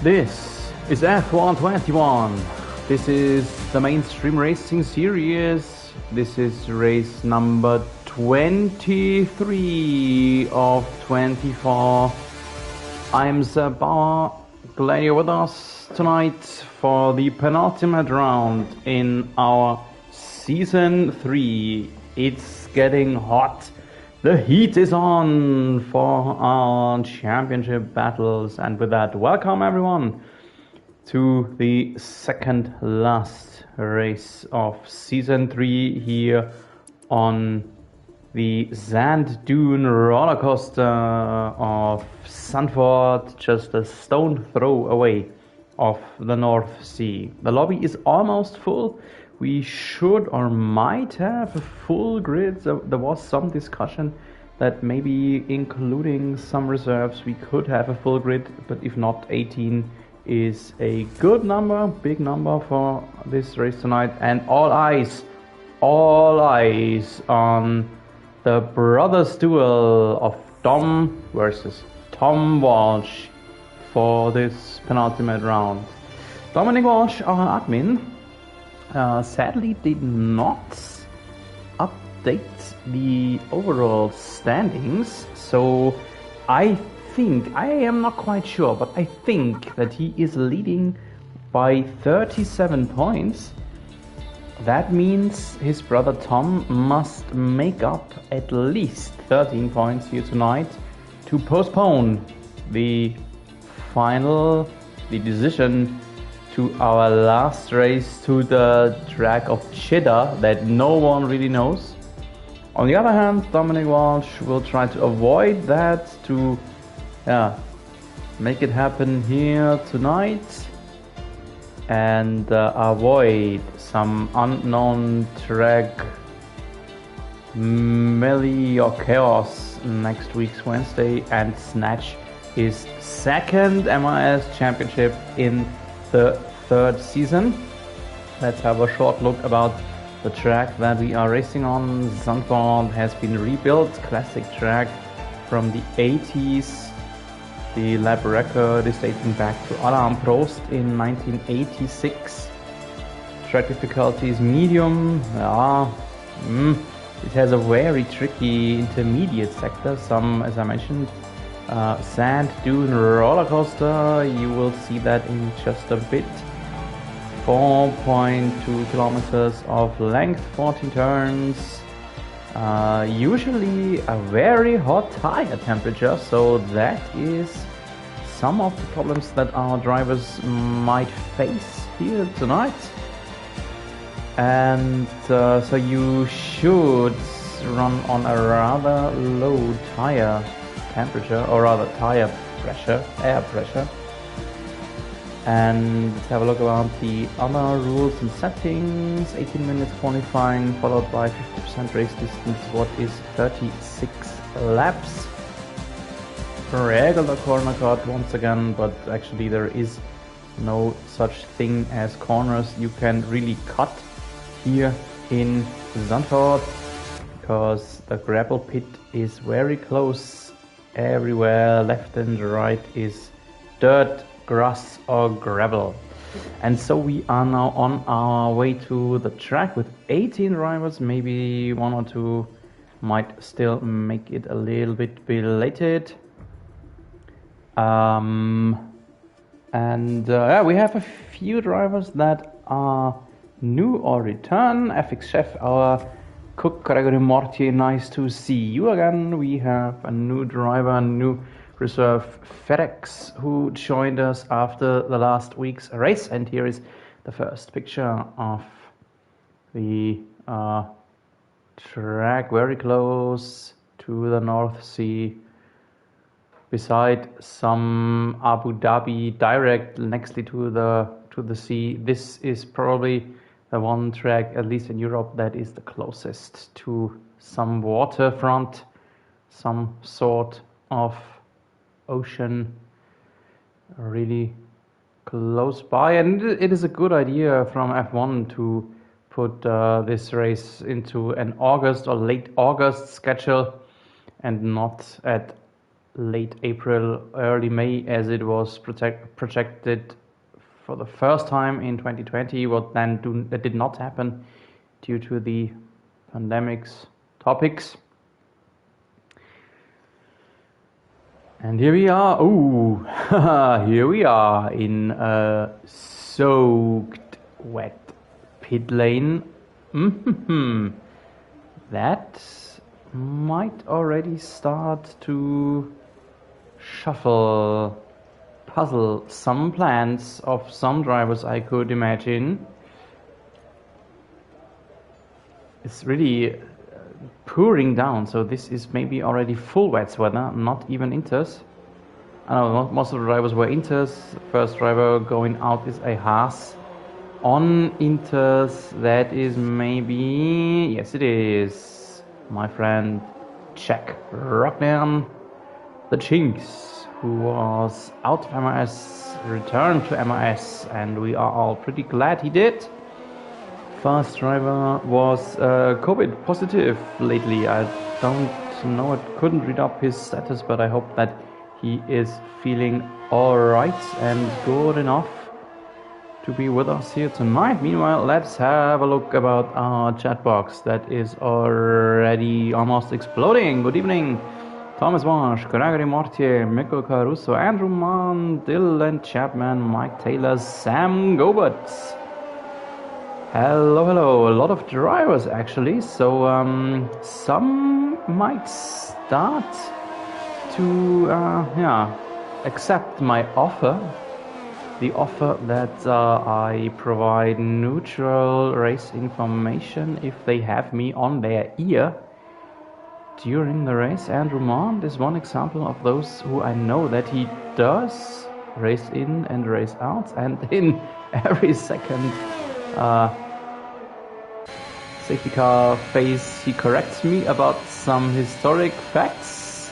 This is F121. This is the mainstream racing series. This is race number 23 of 24. I'm Seb Bauer. Glad you're with us tonight for the penultimate round in our season 3. It's getting hot. The heat is on for our championship battles, and with that, welcome everyone to the second last race of season 3 here on the sand dune roller coaster of Zandvoort, just a stone throw away of the North Sea. The lobby is almost full. We should or might have a full grid. So there was some discussion that maybe including some reserves we could have a full grid, but if not, 18 is a good number, big number for this race tonight. And all eyes on the brothers duel of Dom versus Tom Walsh for this penultimate round. Dominic Walsh, our admin, sadly did not update the overall standings, so I am not quite sure, but I think that he is leading by 37 points. That means his brother Tom must make up at least 13 points here tonight to postpone the decision to our last race, to the track of Cheddar that no one really knows. On the other hand, Dominic Walsh will try to avoid that, to make it happen here tonight and avoid some unknown track melee or chaos next week's Wednesday, and snatch his second MIS championship in the third season. Let's have a short look about the track that we are racing on. Zandvoort has been rebuilt, classic track from the 80s. The lap record is dating back to Alain Prost in 1986. Track difficulty is medium. It has a very tricky intermediate sector. Some, as I mentioned, sand dune roller coaster. You will see that in just a bit. 4.2 kilometers of length, 14 turns. Usually a very hot tire temperature, so that is some of the problems that our drivers might face here tonight. And so you should run on a rather low tire temperature, or rather tire pressure, air pressure. And let's have a look around the other rules and settings. 18 minutes qualifying, followed by 50% race distance, what is 36 laps. Regular corner cut once again, but actually there is no such thing as corners you can really cut here in Zandvoort, because the gravel pit is very close. Everywhere left and right is dirt, grass or gravel. And so we are now on our way to the track with 18 drivers. Maybe one or two might still make it a little bit belated. We have a few drivers that are new or return. FX Chef, our cook, Gregory Mortier, nice to see you again. We have a new driver, new reserve, FedEx, who joined us after the last week's race. And here is the first picture of the track, very close to the North Sea, beside some Abu Dhabi direct nextly to the sea. This is probably the one track, at least in Europe, that is the closest to some waterfront, some sort of ocean, really close by. And it is a good idea from F1 to put this race into an August or late August schedule and not at late April, early May, as it was projected for the first time in 2020. What then did not happen due to the pandemic's topics. And here we are. Ooh, here we are in a soaked, wet pit lane. That might already start to puzzle some plans of some drivers, I could imagine. It's really pouring down, so this is maybe already full wet weather, not even inters. I don't know, most of the drivers were inters. First driver going out is a Haas. On inters, that is maybe, yes it is, my friend Jack Rockman, the Chinks, who was out of MRS, returned to MRS, and we are all pretty glad he did. Fast driver was COVID positive lately. I don't know, I couldn't read up his status, but I hope that he is feeling alright and good enough to be with us here tonight. Meanwhile, let's have a look about our chat box that is already almost exploding. Good evening, Thomas Walsh, Gregory Mortier, Mikko Caruso, Andrew Mann, Dylan Chapman, Mike Taylor, Sam Gobert. Hello, a lot of drivers actually, so some might start to accept my offer. The offer that I provide neutral race information if they have me on their ear during the race. Andrew Mond is one example of those who I know that he does race in and race out, and in every second safety car phase he corrects me about some historic facts.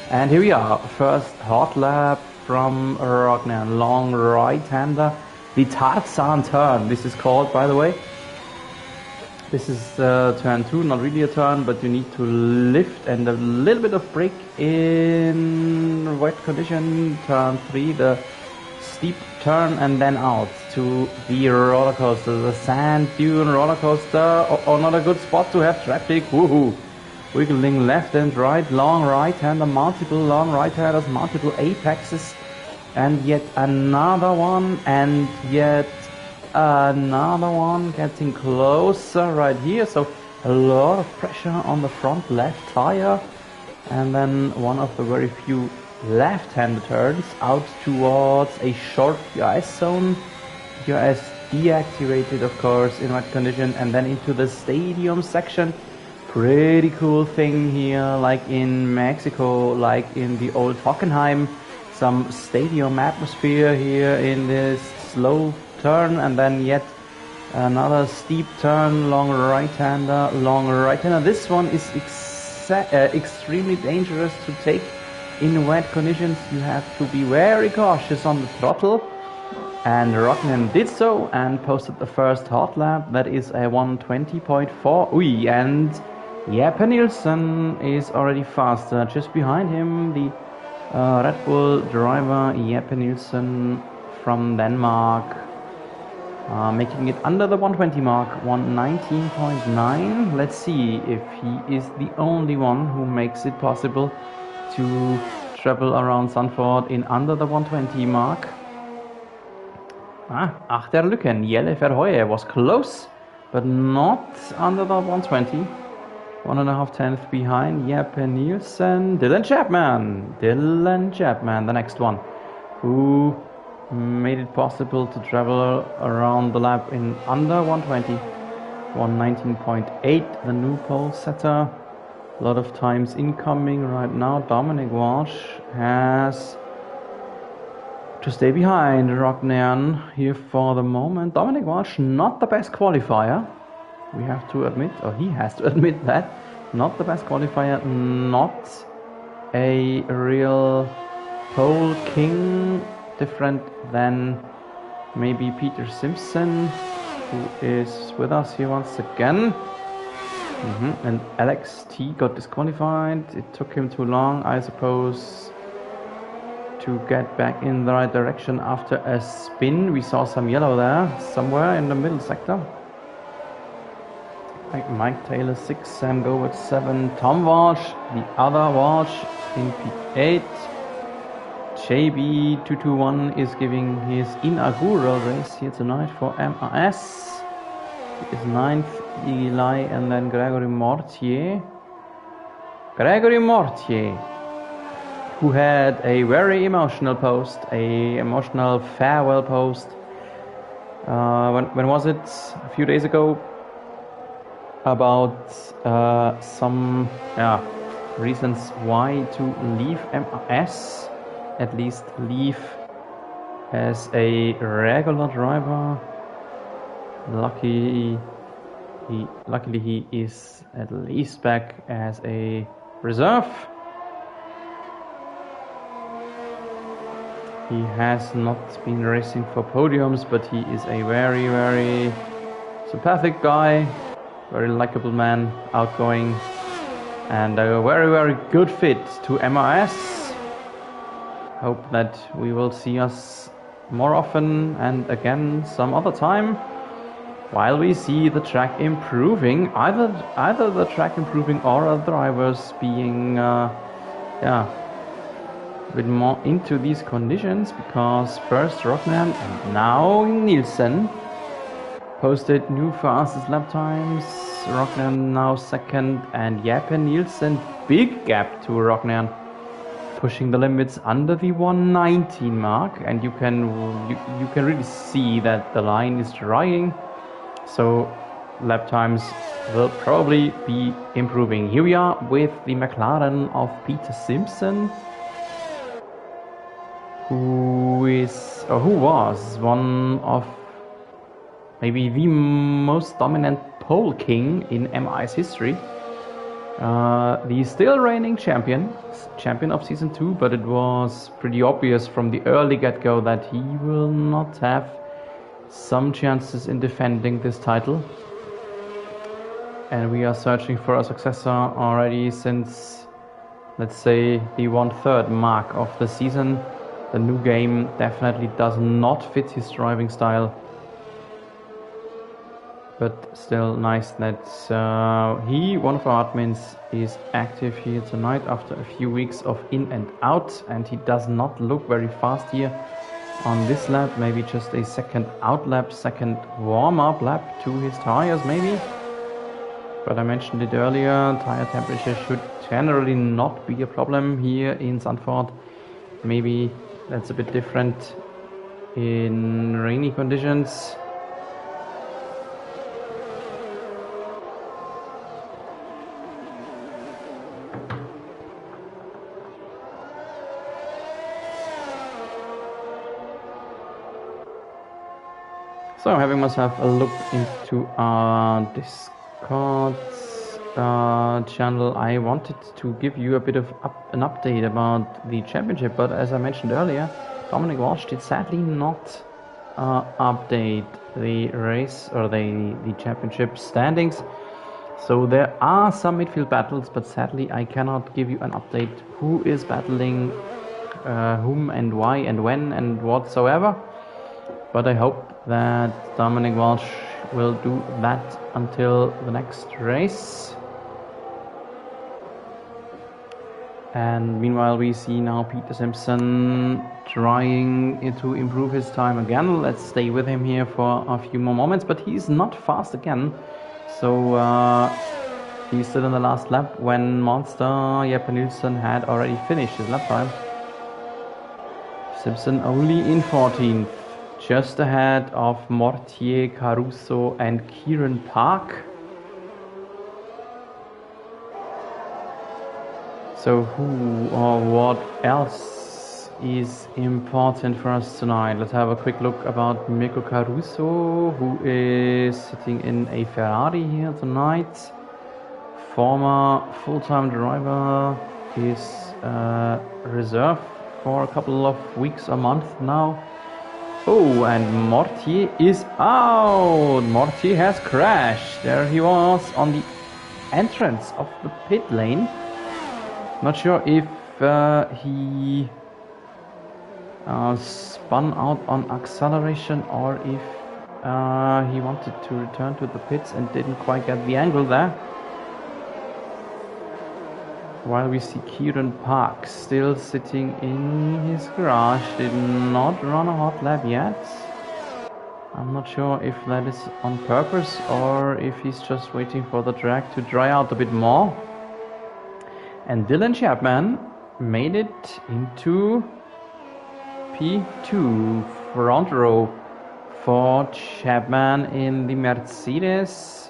And here we are, first hot lap from Rogner, long right-hander, the Tarzan turn, this is called, by the way. This is turn 2, not really a turn, but you need to lift and a little bit of brake in wet condition. Turn 3, the steep turn, and then out to the roller coaster, the sand dune roller coaster. Oh, not a good spot to have traffic. Woohoo! Wiggling left and right, long right-hander, multiple long right-handers, multiple apexes, and yet another one, and yet another one getting closer right here. So a lot of pressure on the front left tire, and then one of the very few left-handed turns out towards a short DRS zone. DRS deactivated, of course, in wet condition, and then into the stadium section. Pretty cool thing here, like in Mexico, like in the old Hockenheim. Some stadium atmosphere here in this slow turn, and then yet another steep turn, long right-hander. This one is extremely dangerous to take in wet conditions. You have to be very cautious on the throttle, and Rockman did so and posted the first hot lap. That is a 1:20.4. Ui, and Jeppe Nielsen is already faster. Just behind him, the Red Bull driver Jeppe Nielsen from Denmark, making it under the 120 mark, 119.9. Let's see if he is the only one who makes it possible to travel around Zandvoort in under the 120 mark. Achter Lücken, Jelle Verheuye was close, but not under the 120. 1.5 tenths behind Jeppe Nielsen. Dylan Chapman, the next one, who made it possible to travel around the lap in under 120. 119.8, the new pole setter. A lot of times incoming right now. Dominic Walsh has to stay behind Rocknern here for the moment. Dominic Walsh, not the best qualifier. We have to admit, or he has to admit that. Not the best qualifier, not a real pole king, different than maybe Peter Simpson, who is with us here once again. And Alex T got disqualified. It took him too long, I suppose. to get back in the right direction after a spin. We saw some yellow there, somewhere in the middle sector. Mike Taylor 6, Sam Goward 7, Tom Walsh, the other Walsh in P8. JB221 is giving his inaugural race here tonight for MRS. He is 9th, Eli, and then Gregory Mortier. Gregory Mortier, who had a very emotional post, a emotional farewell post. When was it? A few days ago. About some reasons why to leave MRS, at least leave as a regular driver. Luckily he is at least back as a reserve. He has not been racing for podiums, but he is a very, very sympathetic guy, very likable man, outgoing, and a very, very good fit to MRS. Hope that we will see us more often and again some other time, while we see the track improving, either the track improving or the drivers being a bit more into these conditions, because first Rockman and now Nielsen posted new fastest lap times. Rockman now second, and Jeppe Nielsen, big gap to Rockman, pushing the limits under the 119 mark, and you can really see that the line is drying. So lap times will probably be improving. Here we are with the McLaren of Peter Simpson, who was one of maybe the most dominant pole king in MI's history. The still reigning champion of season 2, but it was pretty obvious from the early get-go that he will not have some chances in defending this title. And we are searching for a successor already since, let's say, the 1/3 mark of the season. The new game definitely does not fit his driving style. But still nice that he, one of our admins, is active here tonight after a few weeks of in and out, and he does not look very fast here on this lap. Maybe just a second out lap, second warm-up lap to his tires maybe. But I mentioned it earlier, tire temperature should generally not be a problem here in Zandvoort. Maybe that's a bit different in rainy conditions. So, having myself a look into our Discord channel, I wanted to give you a bit of an update about the championship, but as I mentioned earlier, Dominic Walsh did sadly not update the race or the championship standings. So there are some midfield battles, but sadly I cannot give you an update who is battling whom and why and when and whatsoever. But I hope that Dominic Walsh will do that until the next race. And meanwhile we see now Peter Simpson trying to improve his time again. Let's stay with him here for a few more moments, but he's not fast again. So he's still in the last lap when Monster Jeppe Nielsen had already finished his lap time. Simpson only in 14th. Just ahead of Mortier, Caruso and Kieran Park. So who or what else is important for us tonight? Let's have a quick look about Mirko Caruso, who is sitting in a Ferrari here tonight. Former full-time driver, is reserved for a couple of weeks or month now. Oh, and Mortier is out! Mortier has crashed. There he was on the entrance of the pit lane. Not sure if he spun out on acceleration, or if he wanted to return to the pits and didn't quite get the angle there. While we see Kieran Park still sitting in his garage, did not run a hot lap yet. I'm not sure if that is on purpose or if he's just waiting for the track to dry out a bit more. And Dylan Chapman made it into P2, front row for Chapman in the Mercedes.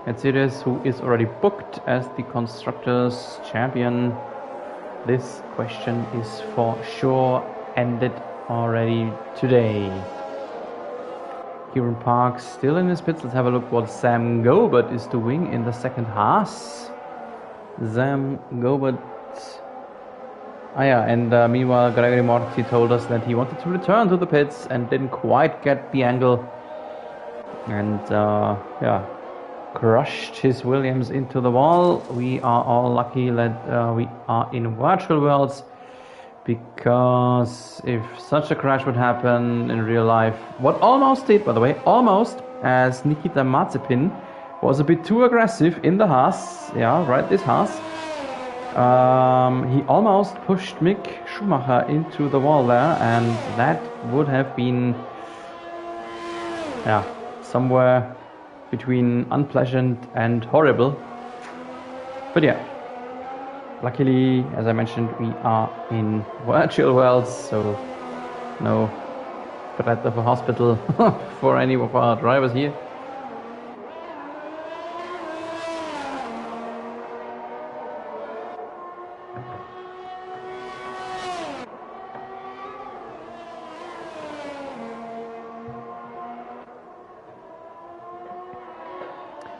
Mercedes, who is already booked as the Constructors' Champion. This question is for sure ended already today. Kieran Park still in his pits. Let's have a look what Sam Gobert is doing in the second Haas. Sam Gobert. Meanwhile, Gregory Morty told us that he wanted to return to the pits and didn't quite get the angle. And crushed his Williams into the wall. We are all lucky that we are in virtual worlds, because if such a crash would happen in real life, what almost did, by the way, almost, as Nikita Mazepin was a bit too aggressive in the Haas, this Haas, he almost pushed Mick Schumacher into the wall there, and that would have been somewhere between unpleasant and horrible. But yeah, luckily, as I mentioned, we are in virtual worlds, so no threat of a hospital for any of our drivers here.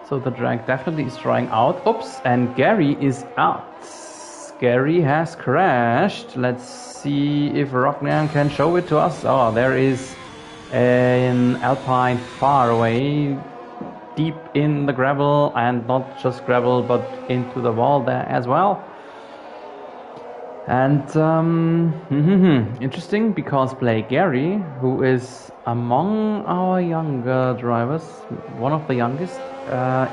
So the drag definitely is drying out. Oops, and Gary is out. Gary has crashed. Let's see if Rockman can show it to us. Oh, there is an Alpine far away, deep in the gravel, and not just gravel, but into the wall there as well. And interesting, because Blake Gary, who is among our younger drivers, one of the youngest,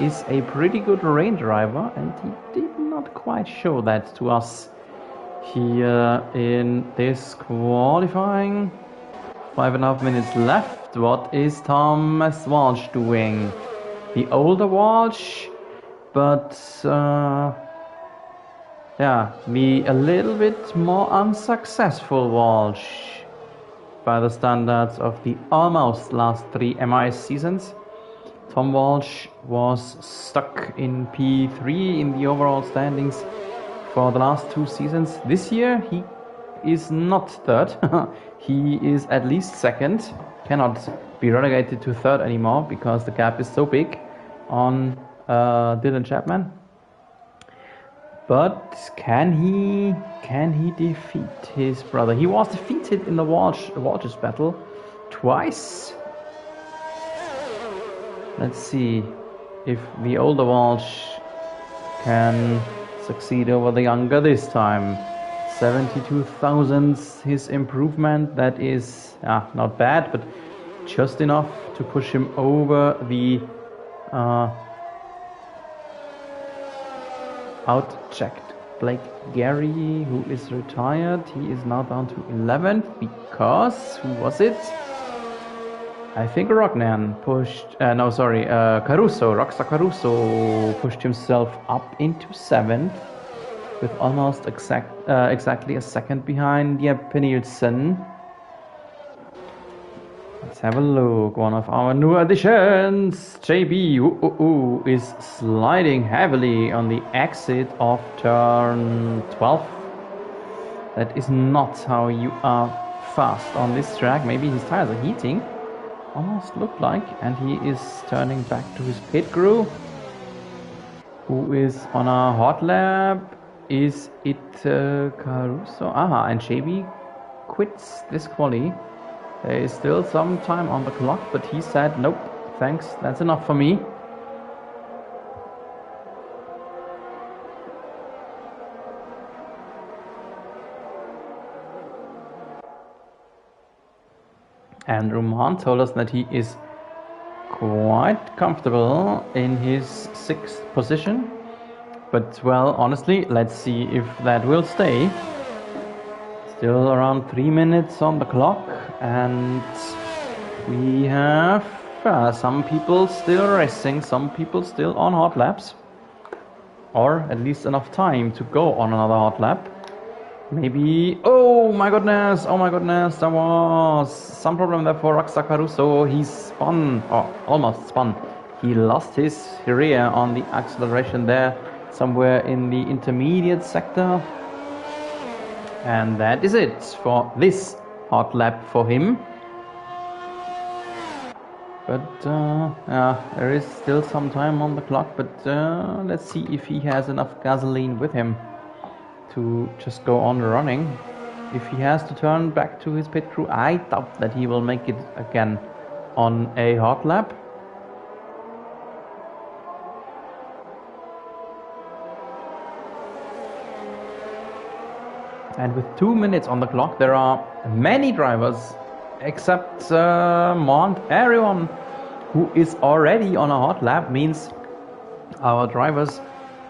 is a pretty good rain driver, and he did not quite show that to us here in this qualifying. 5.5 minutes left. What is Thomas Walsh doing? The older Walsh, but the a little bit more unsuccessful Walsh by the standards of the almost last 3 MIS seasons. Tom Walsh was stuck in P3 in the overall standings for the last 2 seasons. This year he is not third, he is at least second, cannot be relegated to third anymore because the gap is so big on Dylan Chapman. But can he defeat his brother? He was defeated in the Walsh's battle twice. Let's see if the older Walsh can succeed over the younger this time. 72 thousandths his improvement. That is not bad, but just enough to push him over the out-checked Blake Gary, who is retired. He is now down to 11th because, who was it? I think Rognan pushed, Caruso, Rockstar Caruso pushed himself up into 7th with almost exactly a second behind Jeppe Nielsen. Let's have a look. One of our new additions, JB, is sliding heavily on the exit of turn 12. That is not how you are fast on this track. Maybe his tires are heating. Almost looked like. And he is turning back to his pit crew, who is on a hot lap. Is it Caruso? And JB quits this quali. There is still some time on the clock, but he said, nope, thanks, that's enough for me. And Roman told us that he is quite comfortable in his 6th position. But well, honestly, let's see if that will stay. Still around 3 minutes on the clock, and we have some people still racing, some people still on hot laps, or at least enough time to go on another hot lap. Maybe, oh my goodness, there was some problem there for Roxa Caruso. He spun, or almost spun. He lost his rear on the acceleration there, somewhere in the intermediate sector. And that is it for this hot lap for him. But there is still some time on the clock, but let's see if he has enough gasoline with him to just go on running. If he has to turn back to his pit crew, I doubt that he will make it again on a hot lap. And with 2 minutes on the clock, there are many drivers, except Mont. Everyone who is already on a hot lap, means our drivers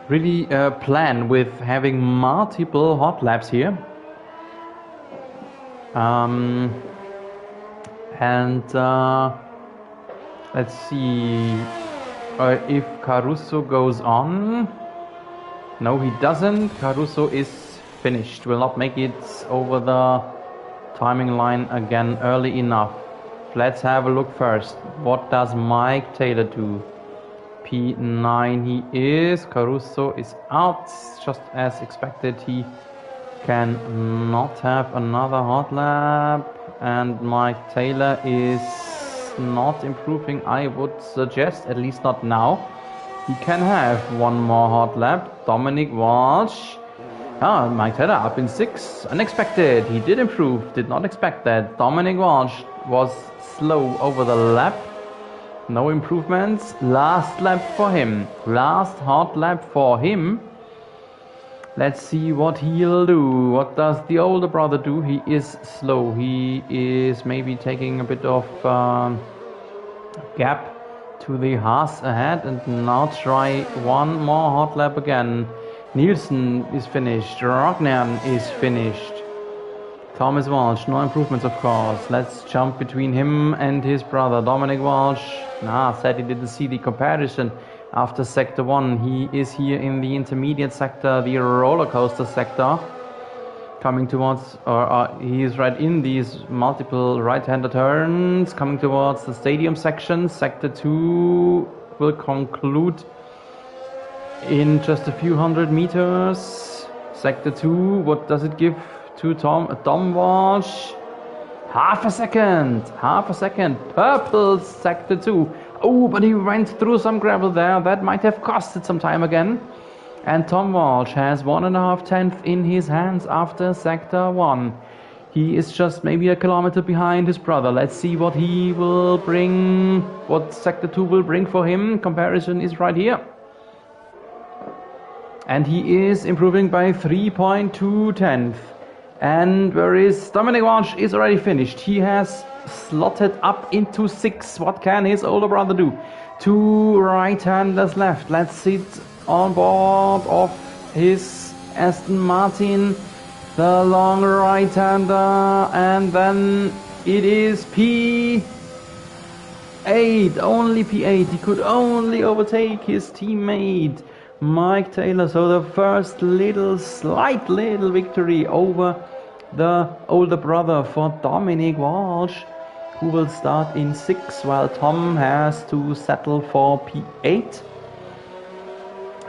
really plan with having multiple hot laps here. Let's see if Caruso goes on. No, he doesn't. Caruso is finished, will not make it over the timing line again early enough. Let's have a look first. What does Mike Taylor do? P9 he is. Caruso is out, just as expected. He can not have another hot lap, and Mike Taylor is not improving, I would suggest, at least not now. He can have one more hot lap. Dominic Walsh. Mike Taylor up in 6. Unexpected. He did improve. Did not expect that. Dominic Walsh was slow over the lap. No improvements. Last lap for him. Last hot lap for him. Let's see what he'll do. What does the older brother do? He is slow. He is maybe taking a bit of gap to the Haas ahead, and now try one more hot lap again. Nielsen is finished. Rognan is finished. Thomas Walsh, no improvements of course. Let's jump between him and his brother Dominic Walsh. Said he didn't see the comparison after sector 1. He is here in the intermediate sector, the roller coaster sector, coming towards, he is right in these multiple right-hander turns, coming towards the stadium section. Sector 2 will conclude in just a few hundred meters. Sector 2, what does it give to Tom Walsh? Half a second. Purple sector 2. Oh, but he went through some gravel there. That might have costed some time again. And Tom Walsh has 1.5 tenths in his hands after sector 1. He is just maybe a kilometer behind his brother. Let's see what he will bring, what sector 2 will bring for him. Comparison is right here. And he is improving by 3.2 tenths. And where is Dominic Walsh? Is already finished. He has slotted up into 6. What can his older brother do? 2 right-handers left. Let's sit on board of his Aston Martin, the long right-hander, and then it is P8. Only P8. He could only overtake his teammate Mike Taylor. So the first slight little victory over the older brother for Dominic Walsh, who will start in 6, while Tom has to settle for P8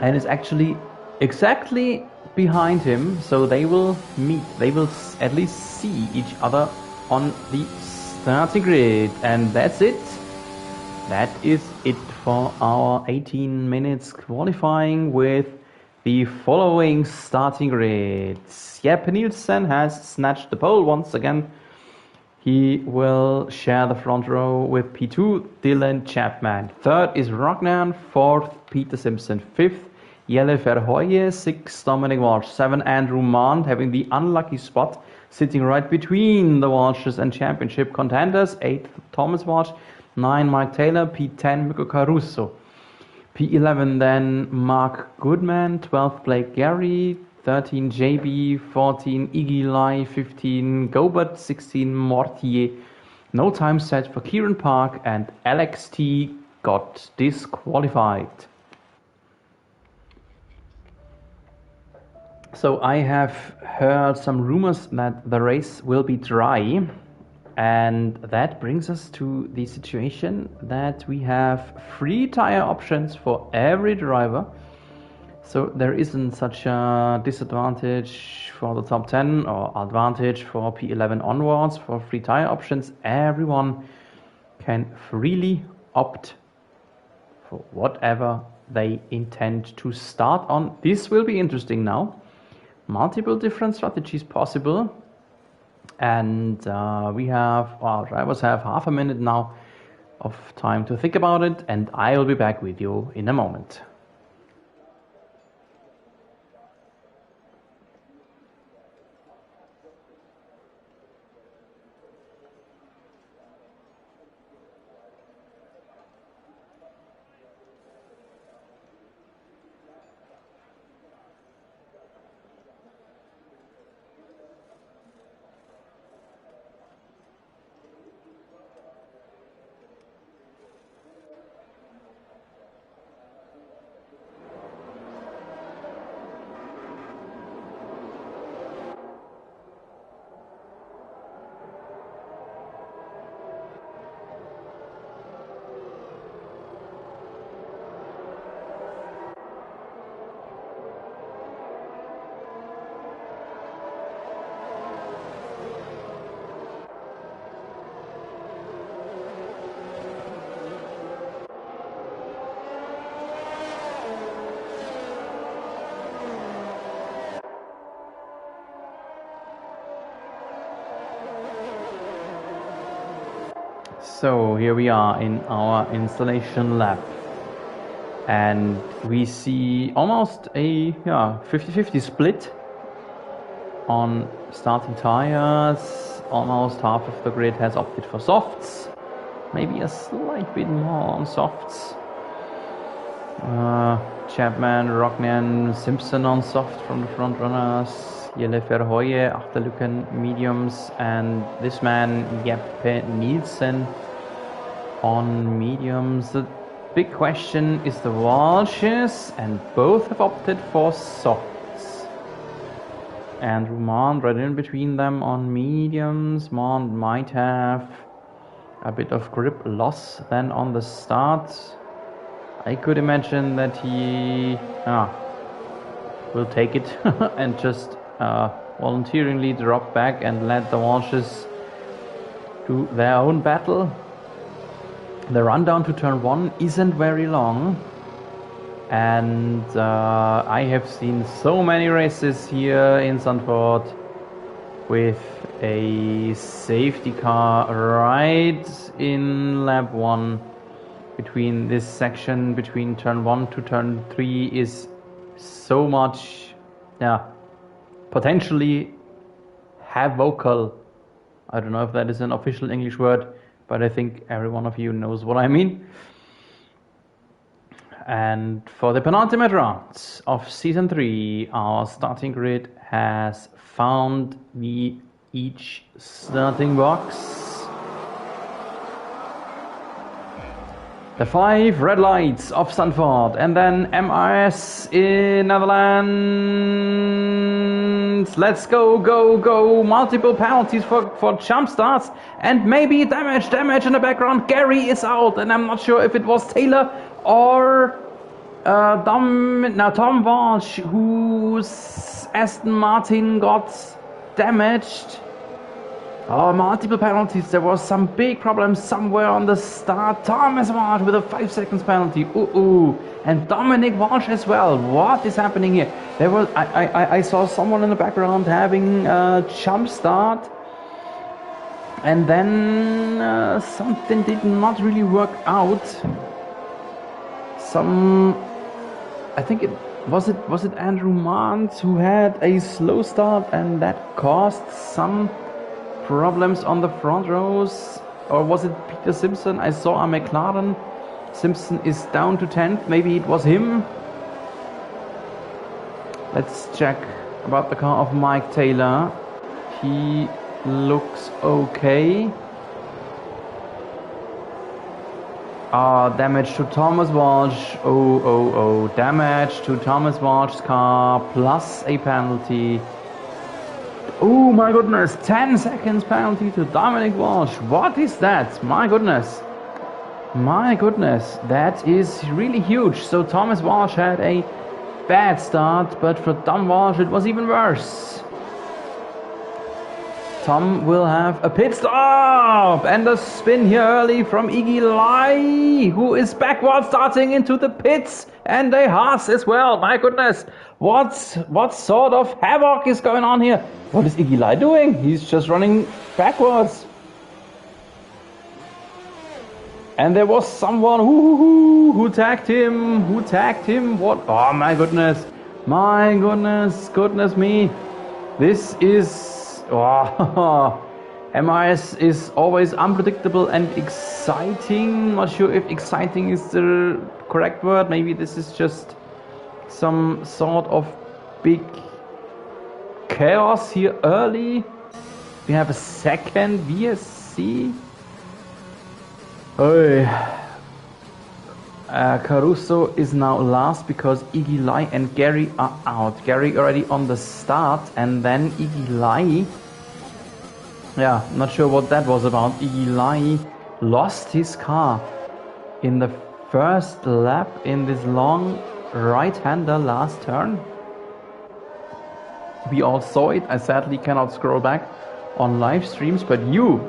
and is actually exactly behind him. So they will meet, they will at least see each other on the starting grid. And that's it. That is it for our 18 minutes qualifying with the following starting grids. Jeppe Nielsen has snatched the pole once again. He will share the front row with P2, Dylan Chapman. 3rd is Rognan. 4th, Peter Simpson. 5th, Jelle Verheuye. 6th, Dominic Walsh. 7th, Andrew Mond, having the unlucky spot Sitting right between the Walshes and championship contenders, 8th Thomas Walsh, 9 Mike Taylor, P10 Mikko Caruso. P11 then Mark Goodman, 12 Blake Gary, 13 JB, 14 Iggy Lai, 15 Gobert, 16 Mortier. No time set for Kieran Park, and Alex T got disqualified. So I have heard some rumors that the race will be dry, and that brings us to the situation that we have 3 tire options for every driver. So there isn't such a disadvantage for the top 10 or advantage for P11 onwards. For 3 tire options, everyone can freely opt for whatever they intend to start on. This will be interesting now. Multiple different strategies possible, and our drivers have half a minute now of time to think about it, and I will be back with you in a moment. So here we are in our installation lab, and we see almost a 50-50 split on starting tires. Almost half of the grid has opted for softs, maybe a slight bit more on softs. Chapman, Rockman, Simpson on soft from the front runners. Jelle Verhooyen, Achterlücken mediums, and this man Jeppe Nielsen on mediums. The big question is the Walshes, and both have opted for softs. Andrew Mond right in between them on mediums. Mond might have a bit of grip loss then on the start. I could imagine that he will take it and just voluntarily drop back and let the Walshes do their own battle. The run down to turn 1 isn't very long, and I have seen so many races here in Zandvoort with a safety car right in lap 1. Between this section between turn 1 to turn 3 is so much potentially havocal. I don't know if that is an official English word, but I think every one of you knows what I mean. And for the penultimate round of season 3, our starting grid has found each starting box. The 5 red lights of Zandvoort, and then MRS in Netherlands. Let's go, go, go. Multiple penalties for jump starts, and maybe damage in the background. Gary is out, and I'm not sure if it was Taylor or Tom Walsh, whose Aston Martin got damaged. Oh, multiple penalties. There was some big problems somewhere on the start. Thomas Walsh with a 5 seconds penalty. And Dominic Walsh as well. What is happening here? There was I saw someone in the background having a jump start, and then something did not really work out. I think Was it Andrew Mant who had a slow start and that caused some problems on the front rows? Or was it Peter Simpson? I saw a McLaren. Simpson is down to 10th. Maybe it was him. Let's check about the car of Mike Taylor. He looks okay. Damage to Thomas Walsh. Oh. Damage to Thomas Walsh's car plus a penalty. Oh my goodness, 10 seconds penalty to Dominic Walsh. What is that? My goodness. My goodness, that is really huge. So Thomas Walsh had a bad start, but for Tom Walsh it was even worse. Tom will have a pit stop and a spin here early from Iggy Lai, who is backward starting into the pits, and a Haas as well. My goodness, what sort of havoc is going on here? What is Iggy Lai doing? He's just running backwards. And there was someone who tagged him. Who tagged him? What? Oh my goodness. My goodness. Goodness me. This is... Oh, MRS is always unpredictable and exciting. Not sure if exciting is the correct word. Maybe this is just some sort of big chaos here early. We have a second VSC. Caruso is now last because Iggy Lai and Gary are out. Gary already on the start, and then Iggy Lai. Yeah, not sure what that was about. Iggy Lai lost his car in the first lap in this long right-hander last turn. We all saw it. I sadly cannot scroll back on live streams, but you,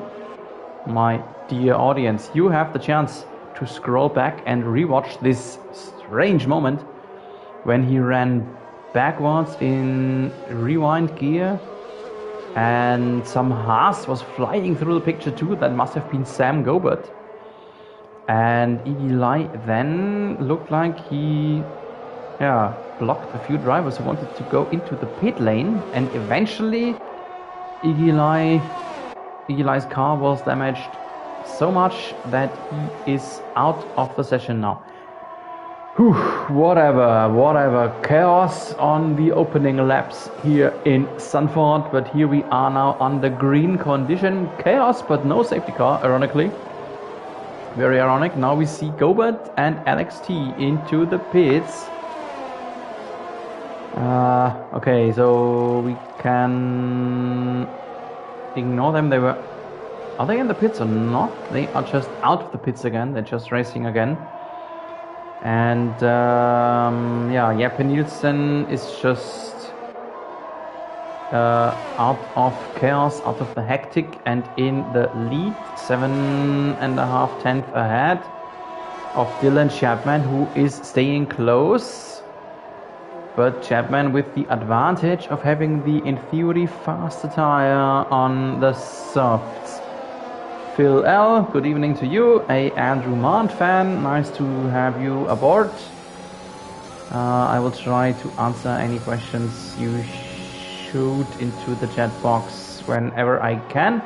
my dear audience, you have the chance to scroll back and rewatch this strange moment when he ran backwards in rewind gear and some Haas was flying through the picture too. That must have been Sam Gobert. And Iggy Lai then looked like he blocked a few drivers who wanted to go into the pit lane, and eventually Iggy Lai's car was damaged so much that he is out of the session now. Whew, whatever. Chaos on the opening laps here in Zandvoort, but here we are now on the green condition. Chaos, but no safety car, ironically. Very ironic. Now we see Gobert and Alex T into the pits. Okay, so we can ignore them. Are they in the pits or not? They are just out of the pits again. They're just racing again. And Jeppe Nielsen is just out of chaos, out of the hectic, and in the lead, 7.5 tenths ahead of Dylan Chapman, who is staying close. But Chapman with the advantage of having the, in theory, faster tire on the softs. Phil L, good evening to you, a Andrew Mant fan, nice to have you aboard. I will try to answer any questions you shoot into the chat box whenever I can.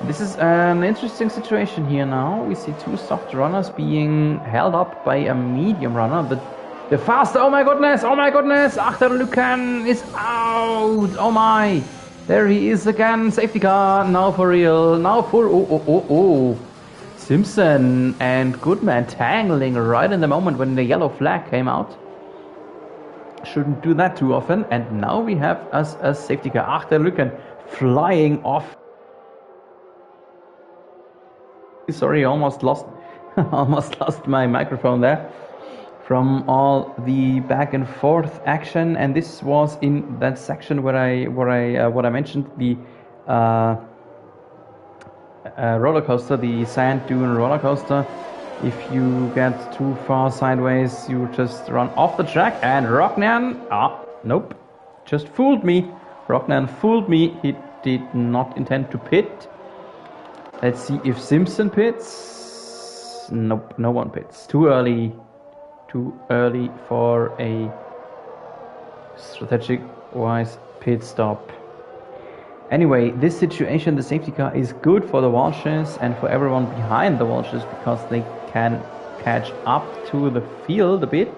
This is an interesting situation here now. We see two soft runners being held up by a medium runner. The faster, oh my goodness, Achter Lucan is out, oh my. There he is again, safety car, now for real, oh. Simpson and Goodman tangling right in the moment when the yellow flag came out. Shouldn't do that too often, and now we have us a safety car. Achter Lucan flying off. Sorry, almost lost my microphone there. From all the back and forth action, and this was in that section where I mentioned the roller coaster, the sand dune roller coaster. If you get too far sideways, you just run off the track. And Rognan, nope, just fooled me. Rognan fooled me. He did not intend to pit. Let's see if Simpson pits. Nope, no one pits. Too early for a strategic wise pit stop. Anyway, this situation, the safety car is good for the Walshes and for everyone behind the Walshes because they can catch up to the field a bit.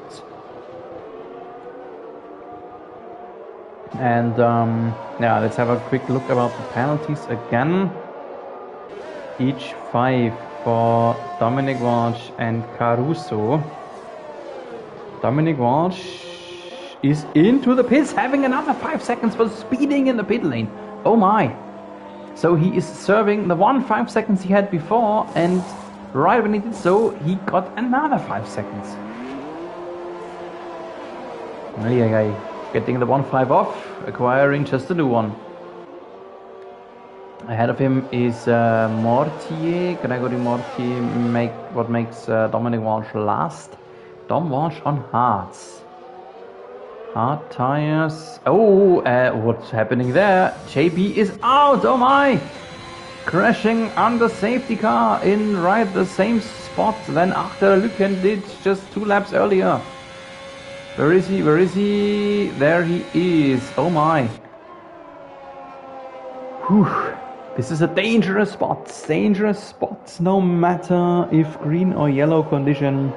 And yeah, let's have a quick look about the penalties again. Each 5 for Dominic Walsh and Caruso. Dominic Walsh is into the pits, having another 5 seconds for speeding in the pit lane. Oh my! So he is serving the 5 seconds he had before, and right when he did so, he got another 5 seconds. Getting the 1.5 off, acquiring just a new one. Ahead of him is Mortier, Gregory Mortier, what makes Dominic Walsh last. Dom Walsh on hards. Hard tires. Oh, what's happening there? JB is out, oh my! Crashing on the safety car in right the same spot than Achter Lücken did just 2 laps earlier. Where is he? Where is he? There he is. Oh my. Whew. This is a dangerous spot. Dangerous spots no matter if green or yellow condition.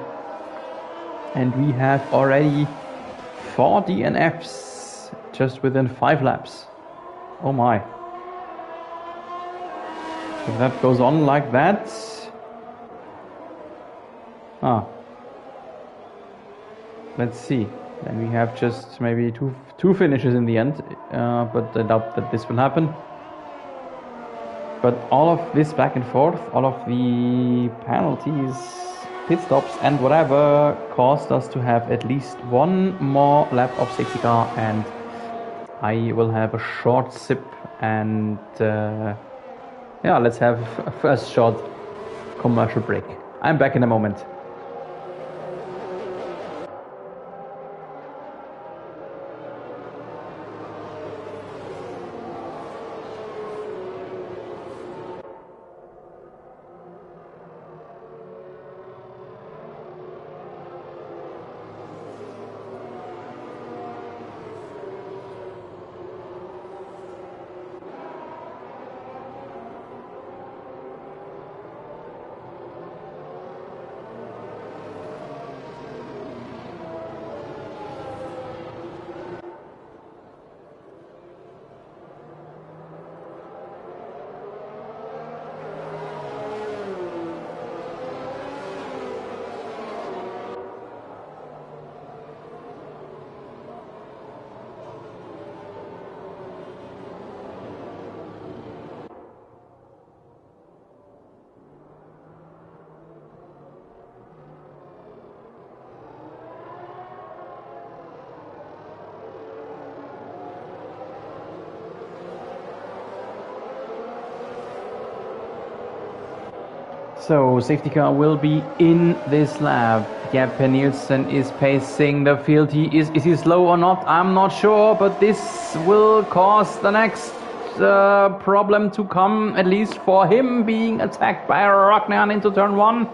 And we have already 4 DNFs just within 5 laps. Oh my. If that goes on like that. Let's see. Then we have just maybe two finishes in the end, but I doubt that this will happen. But all of this back and forth, all of the penalties, pit stops and whatever caused us to have at least 1 more lap of safety car, and I will have a short sip and yeah, let's have a first short commercial break. I'm back in a moment. So, safety car will be in this lap. Yeah, Per Nielsen is pacing the field. Is he slow or not? I'm not sure, but this will cause the next problem to come, at least for him, being attacked by Ragnar into turn 1.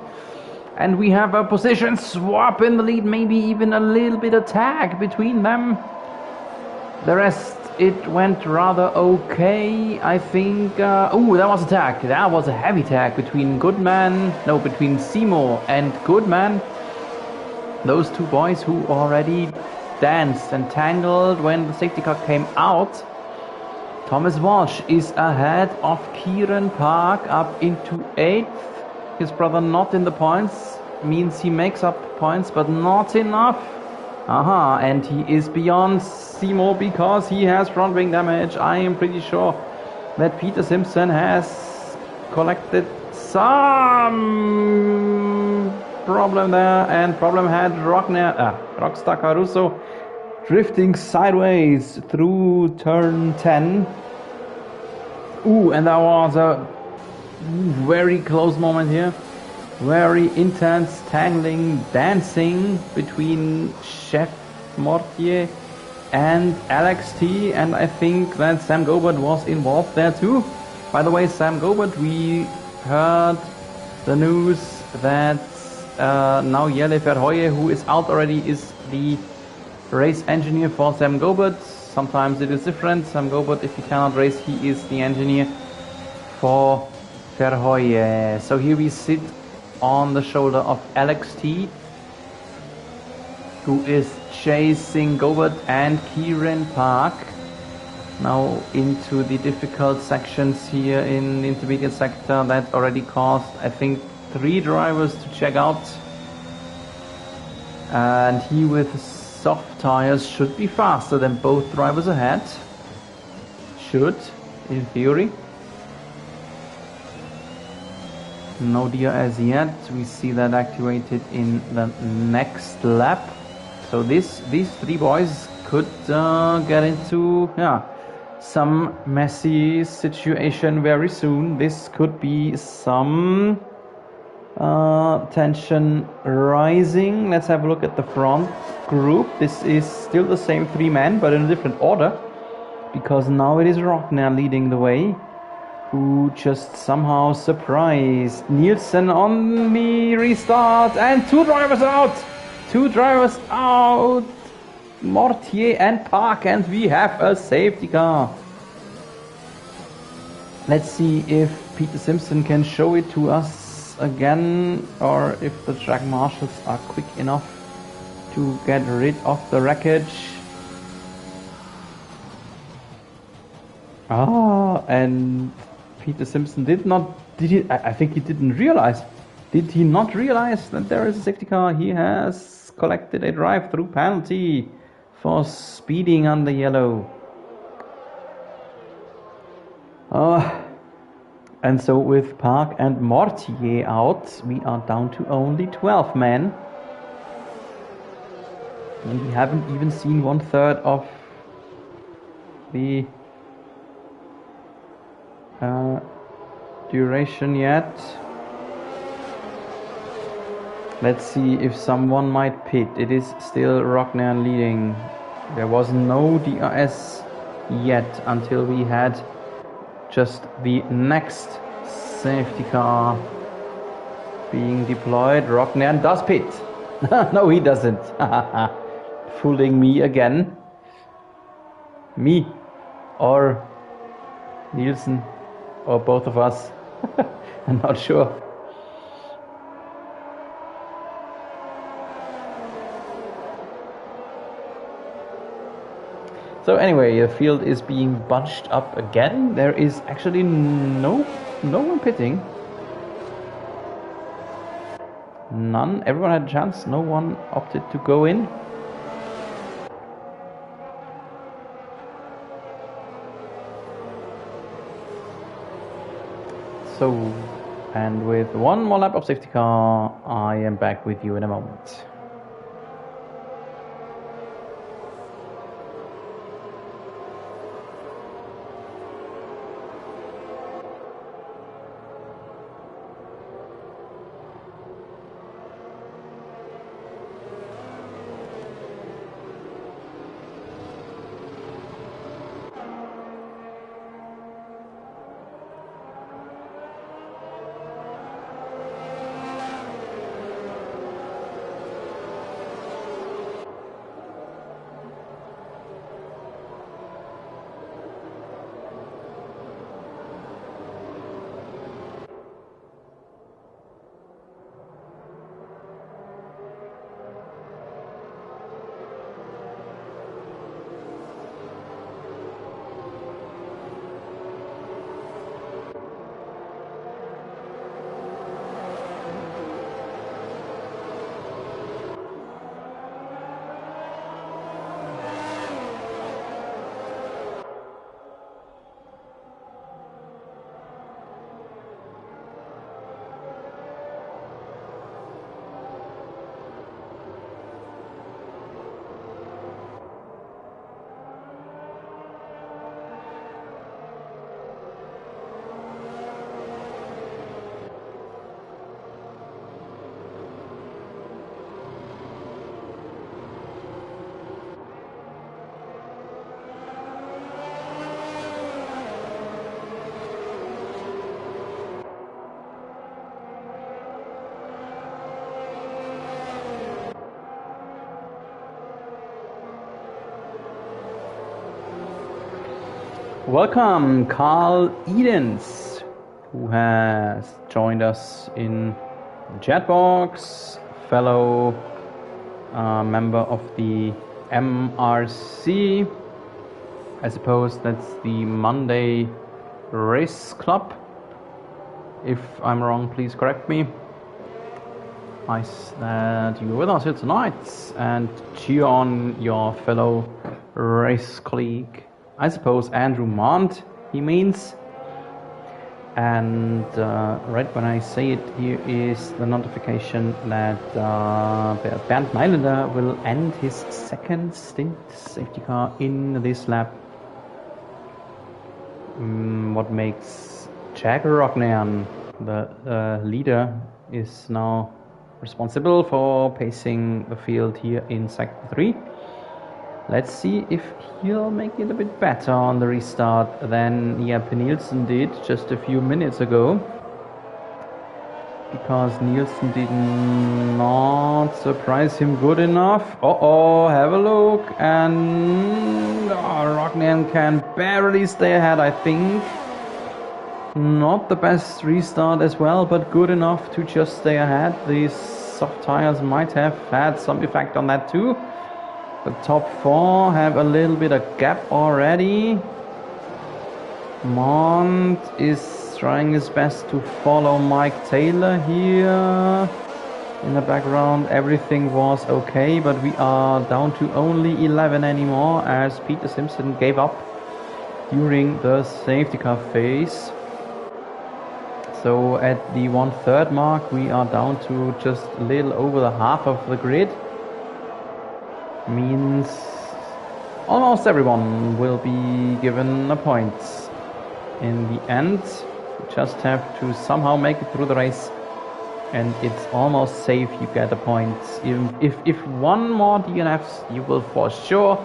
And we have a position swap in the lead, maybe even a little bit of tag between them. The rest, it went rather okay, I think. Oh, that was a tag. That was a heavy tag between between Seymour and Goodman. Those 2 boys who already danced and tangled when the safety car came out. Thomas Walsh is ahead of Kieran Park up into 8th. His brother not in the points, means he makes up points, but not enough. And he is beyond Seymour because he has front wing damage. I am pretty sure that Peter Simpson has collected some problem there, and problem had Rockstar Caruso drifting sideways through turn 10. Ooh, and that was a very close moment here. Very intense tangling, dancing between Chef Mortier and Alex T, and I think that Sam Gobert was involved there too. By the way, Sam Gobert, we heard the news that now Jelle Verheuye, who is out already, is the race engineer for Sam Gobert. Sometimes it is different. Sam Gobert, if he cannot race, he is the engineer for Verhoeven. So here we sit on the shoulder of Alex T, who is chasing Gobert and Kieran Park. Now into the difficult sections here in the intermediate sector that already caused, I think, 3 drivers to check out. And he with soft tires should be faster than both drivers ahead. Should, in theory. No DRS yet. We see that activated in the next lap. So these 3 boys could get into some messy situation very soon. This could be some tension rising. Let's have a look at the front group. This is still the same 3 men, but in a different order, because now it is Rockner leading the way, who just somehow surprised Nielsen on the restart, and 2 drivers out. 2 drivers out. Mortier and Park, and we have a safety car. Let's see if Peter Simpson can show it to us again, or if the track marshals are quick enough to get rid of the wreckage. And Peter Simpson I think he didn't realize. Did he not realize that there is a safety car? He has collected a drive-through penalty for speeding under yellow. And so with Park and Mortier out, we are down to only 12 men. And we haven't even seen 1/3 of the duration yet. Let's see if someone might pit. It is still Rockner leading. There was no DRS yet until we had just the next safety car being deployed. Rockner does pit. No, he doesn't. Fooling me again. Me or Nielsen or both of us. I'm not sure. So anyway, the field is being bunched up again. There is actually no one pitting. None. Everyone had a chance. No one opted to go in. So, and with one more lap of safety car, I am back with you in a moment. Welcome, Carl Edens, who has joined us in the chat box, fellow member of the MRC. I suppose that's the Monday Race Club. If I'm wrong, please correct me. Nice that you're with us here tonight and cheer on your fellow race colleague. I suppose Andrew Mont, he means. And right when I say it, here is the notification that Bernd Mailänder will end his second stint safety car in this lap. What makes Jack Rocknairn, the leader, is now responsible for pacing the field here in Sector 3. Let's see if he'll make it a bit better on the restart than Jeppe Nielsen did just a few minutes ago. Because Nielsen did not surprise him good enough. Have a look. And Rocknairn can barely stay ahead, I think. Not the best restart as well, but good enough to just stay ahead. These soft tires might have had some effect on that too. The top four have a little bit of gap already. Mont is trying his best to follow Mike Taylor here. In the background everything was okay, but we are down to only 11 anymore as Peter Simpson gave up during the safety car phase. So at the 1/3 mark we are down to just a little over the half of the grid. Means almost everyone will be given a point. In the end, you just have to somehow make it through the race, and it's almost safe you get a point. Even if one more DNFs, you will for sure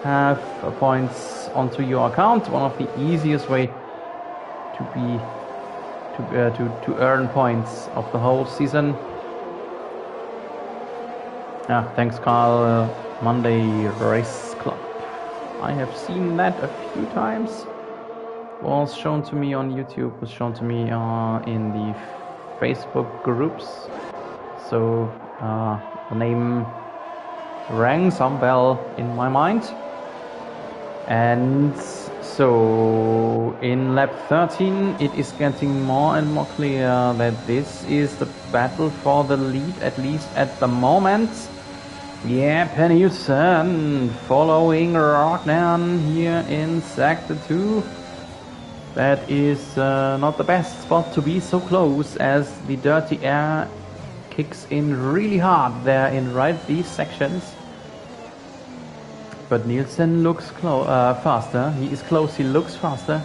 have points onto your account. One of the easiest way to earn points of the whole season. Yeah, thanks, Carl. Monday Race Club. I have seen that a few times. Was shown to me on YouTube, was shown to me in the Facebook groups. So the name rang some bell in my mind. And so in lap 13 it is getting more and more clear that this is the battle for the lead, at least at the moment. Jeppe Nielsen following Rocknairn here in Sector 2. That is not the best spot to be so close, as the dirty air kicks in really hard there in right these sections. But Nielsen looks faster. He is close, he looks faster,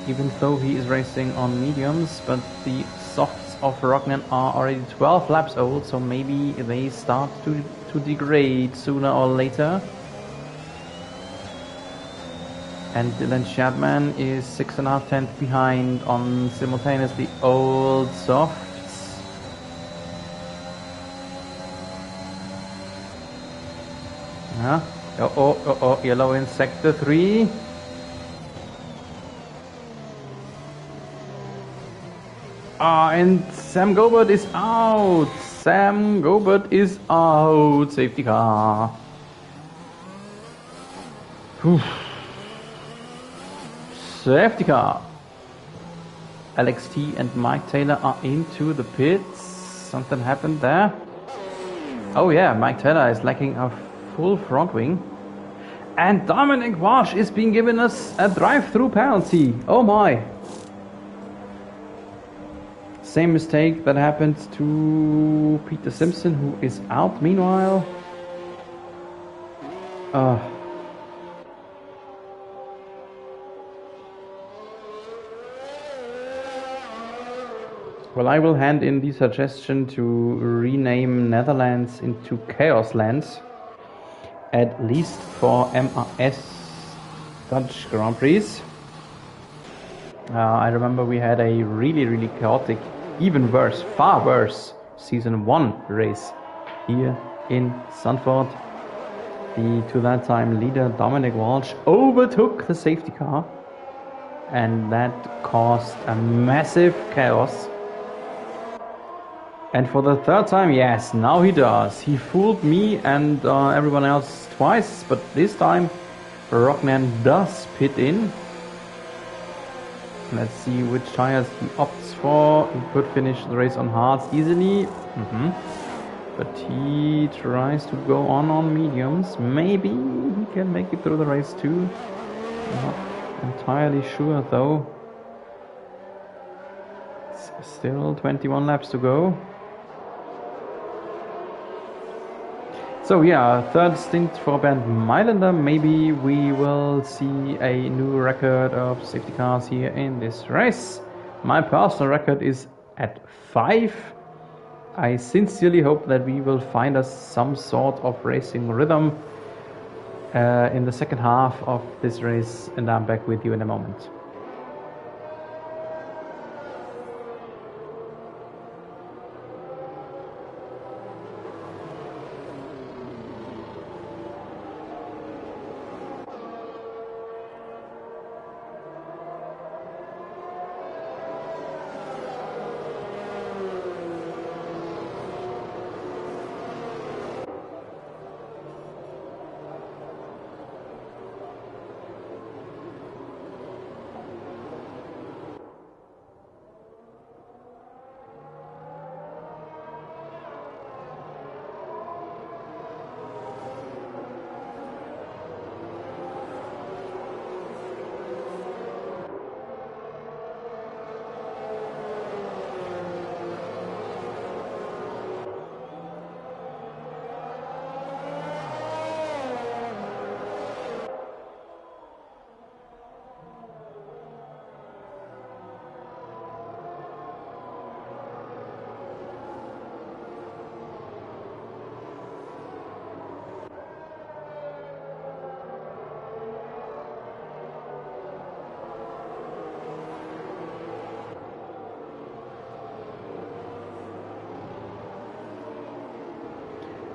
even though he is racing on mediums. But the softs of Rocknairn are already 12 laps old, so maybe they start to degrade sooner or later. And Dylan Chapman is 6.5 tenths behind on simultaneously old softs. Yeah. Yellow in Sector 3. And Sam Gobert is out. Sam Gobert is out. Safety car. Whew. Safety car. Alex T and Mike Taylor are into the pits. Something happened there. Oh yeah, Mike Taylor is lacking a full front wing. And Dominic Walsh is being given us a drive-through penalty. Oh my. Same mistake that happened to Peter Simpson, who is out meanwhile. Well, I will hand in the suggestion to rename Netherlands into Chaos Land, at least for MRS Dutch Grand Prix. I remember we had a really chaotic, even worse, far worse Season 1 race here in Zandvoort. The to that time leader Dominic Walsh overtook the safety car and that caused a massive chaos. And for the third time, yes, now he does. He fooled me and everyone else twice, but this time Rockman does pit in. Let's see which tires he opts for. He could finish the race on hards easily, but he tries to go on mediums. Maybe he can make it through the race too. Not entirely sure though. Still 21 laps to go. So yeah, third stint for Bernd Mailänder. Maybe we will see a new record of safety cars here in this race. My personal record is at 5. I sincerely hope that we will find us some sort of racing rhythm in the second half of this race, and I'm back with you in a moment.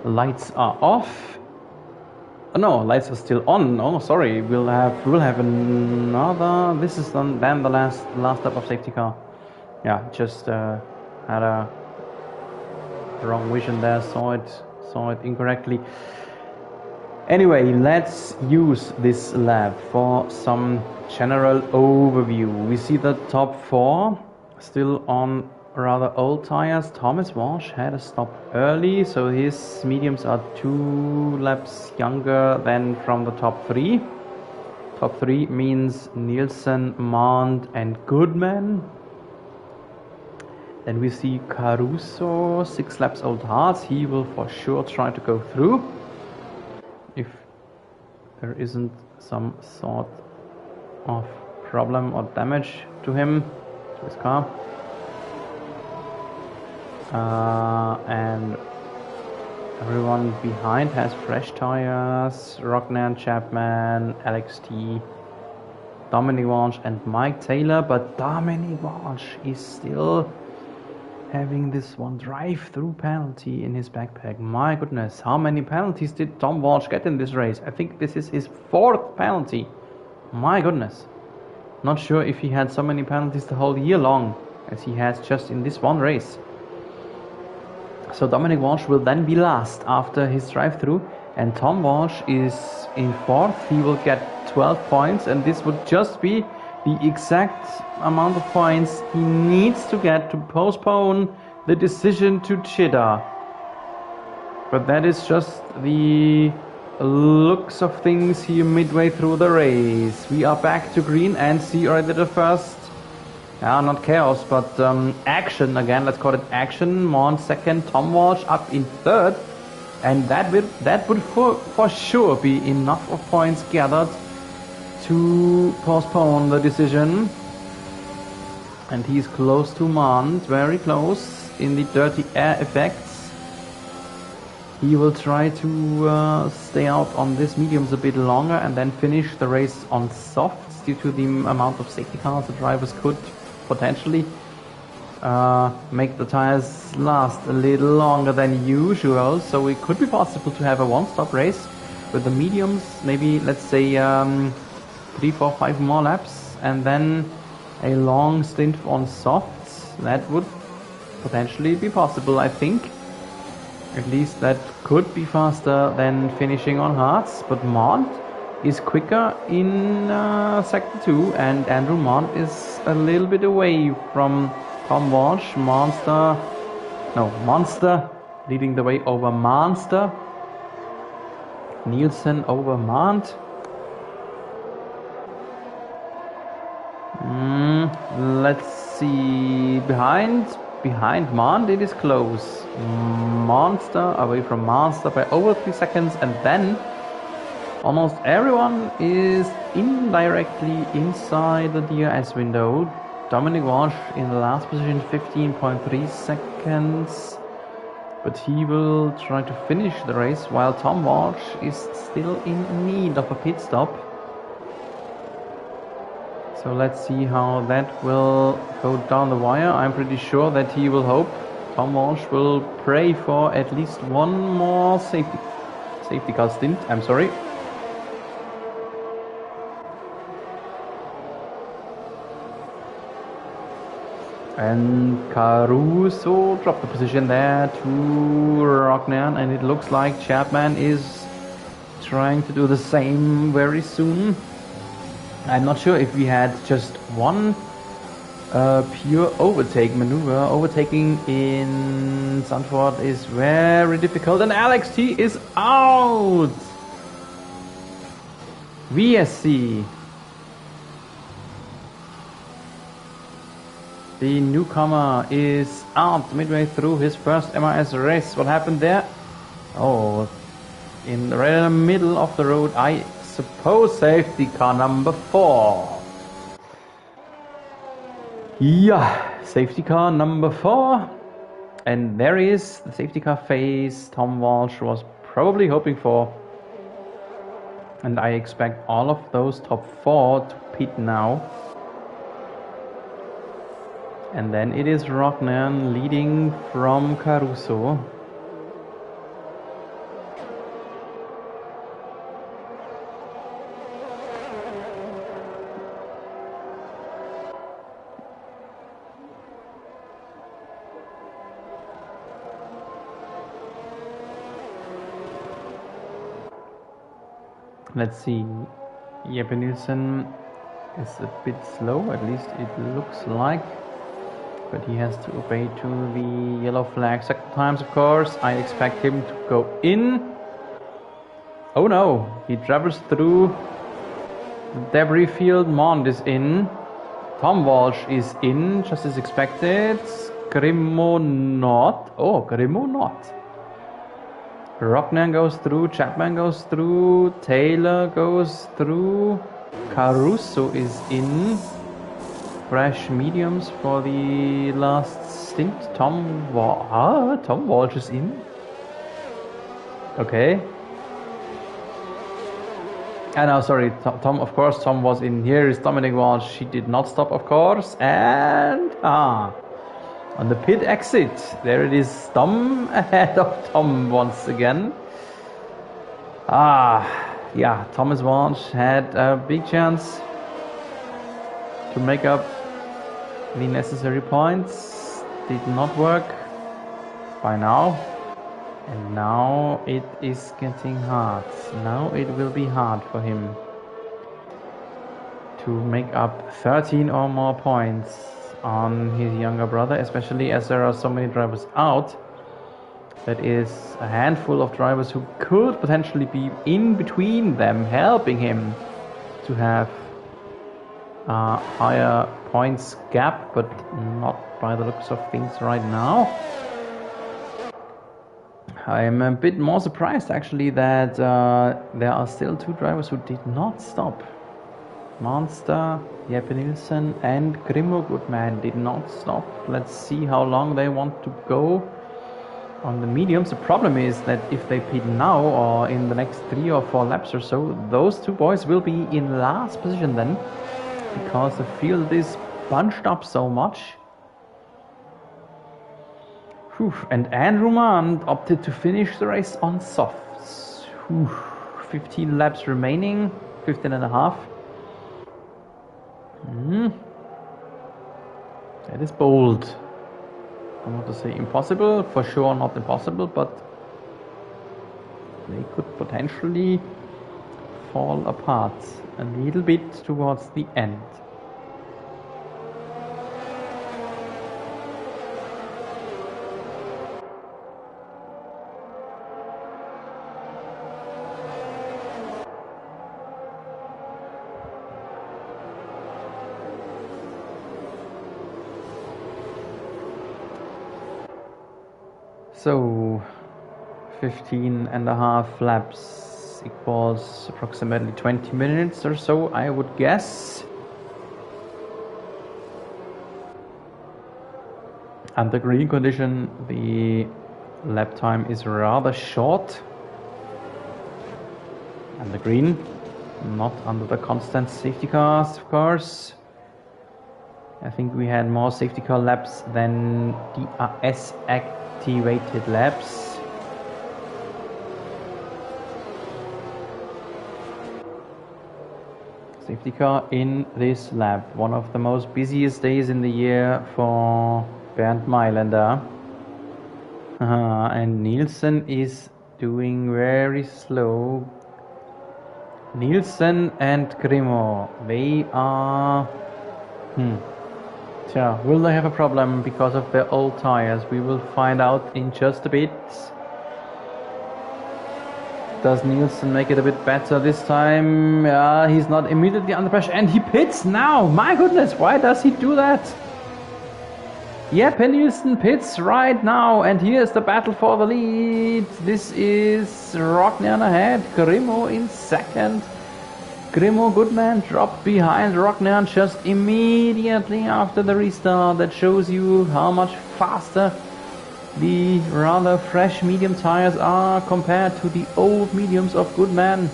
Lights are off. No, lights are still on. Oh, sorry. We'll have another. This is then the last lap of safety car. Yeah, just had a wrong vision there. Saw it incorrectly. Anyway, let's use this lap for some general overview. We see the top 4 still on rather old tires. Thomas Walsh had a stop early, so his mediums are 2 laps younger than from the top 3. Top 3 means Nielsen, Mond and Goodman. Then we see Caruso, 6 laps old hards. He will for sure try to go through if there isn't some sort of problem or damage to him, to his car. And everyone behind has fresh tires. Rocknan, Chapman, Alex T, Dominic Walsh and Mike Taylor, but Dominic Walsh is still having this one drive-through penalty in his backpack. My goodness, how many penalties did Tom Walsh get in this race? I think this is his 4th penalty. My goodness. Not sure if he had so many penalties the whole year long as he has just in this one race. So Dominic Walsh will then be last after his drive-through, and Tom Walsh is in 4th. He will get 12 points, and this would just be the exact amount of points he needs to get to postpone the decision to Jeddah. But that is just the looks of things here midway through the race. We are back to green and see already the first, not chaos, but action again. Let's call it action. Mon 2nd, Tom Walsh up in 3rd, and that would for sure be enough of points gathered to postpone the decision. And he's close to Mond, very close in the dirty air effects. He will try to stay out on this mediums a bit longer and then finish the race on softs due to the amount of safety cars the drivers could potentially make the tires last a little longer than usual. So it could be possible to have a one-stop race with the mediums, maybe let's say 3, 4, 5 more laps, and then a long stint on softs. That would potentially be possible, I think. At least that could be faster than finishing on hards, but Mont is quicker in sector 2, and Andrew Mont is a little bit away from Tom Walsh. Monster leading the way over Monster. Nielsen over Mont. Let's see. Behind Mont it is close. Monster away from Monster by over 3 seconds, and then almost everyone is indirectly inside the DRS window. Dominic Walsh in the last position, 15.3 seconds. But he will try to finish the race while Tom Walsh is still in need of a pit stop. So let's see how that will go down the wire. I'm pretty sure that he will hope. Tom Walsh will pray for at least one more safety car stint. I'm sorry. And Caruso dropped the position there to Rognan, and it looks like Chapman is trying to do the same very soon. I'm not sure if we had just one pure overtake maneuver. Overtaking in Zandvoort is very difficult, and Alex T is out! VSC. The newcomer is out midway through his first MRS race. What happened there? Oh, right in the middle of the road, I suppose safety car number 4. Yeah, safety car number 4. And there is the safety car phase Tom Walsh was probably hoping for. And I expect all of those top 4 to pit now. And then it is Rognan leading from Caruso. Let's see. Jeppe Nielsen is a bit slow, at least it looks like. But he has to obey to the yellow flag second times, of course. I expect him to go in. Oh no, he travels through the debris field. Mond is in. Tom Walsh is in, just as expected. Grimo not. Oh, Grimo not. Rognan goes through, Chapman goes through, Taylor goes through, Caruso is in. Fresh mediums for the last stint. Tom Walsh is in. Okay. No, sorry, Tom, of course, Tom was in. Here is Dominic Walsh. She did not stop, of course. And, on the pit exit, there it is, Tom ahead of Tom once again. Yeah, Thomas Walsh had a big chance to make up the necessary points. Did not work by now. And now it is getting hard. Now it will be hard for him to make up 13 or more points on his younger brother, especially as there are so many drivers out. That is a handful of drivers who could potentially be in between them, helping him to have a higher points gap, but not by the looks of things right now. I'm a bit more surprised actually that there are still 2 drivers who did not stop. Monster, Jeppe Nielsen and Grimo Goodman did not stop. Let's see how long they want to go on the mediums. The problem is that if they pit now or in the next 3 or 4 laps or so, those 2 boys will be in last position then, because the field is bunched up so much. Whew. And Andrew Mann opted to finish the race on softs. Whew. 15 laps remaining, 15 and a half. That is bold. I want to say impossible, for sure not impossible, but they could potentially fall apart a little bit towards the end. So 15 and a half laps equals approximately 20 minutes or so, I would guess. Under green condition, the lap time is rather short. Under green, not under the constant safety cars, of course. I think we had more safety car laps than DRS activated laps. Safety car in this lap, one of the most busiest days in the year for Bernd Mailänder. And Nielsen is doing very slow. Nielsen and Grimo, they are... will they have a problem because of their old tires? We will find out in just a bit. Does Nielsen make it a bit better this time? Yeah, he's not immediately under pressure and he pits now! My goodness, why does he do that? Yep, and Nielsen pits right now, and here's the battle for the lead. This is Rocknern ahead, Grimo in second. Grimo Goodman dropped behind Rocknern just immediately after the restart. That shows you how much faster the rather fresh medium tires are compared to the old mediums of Goodman.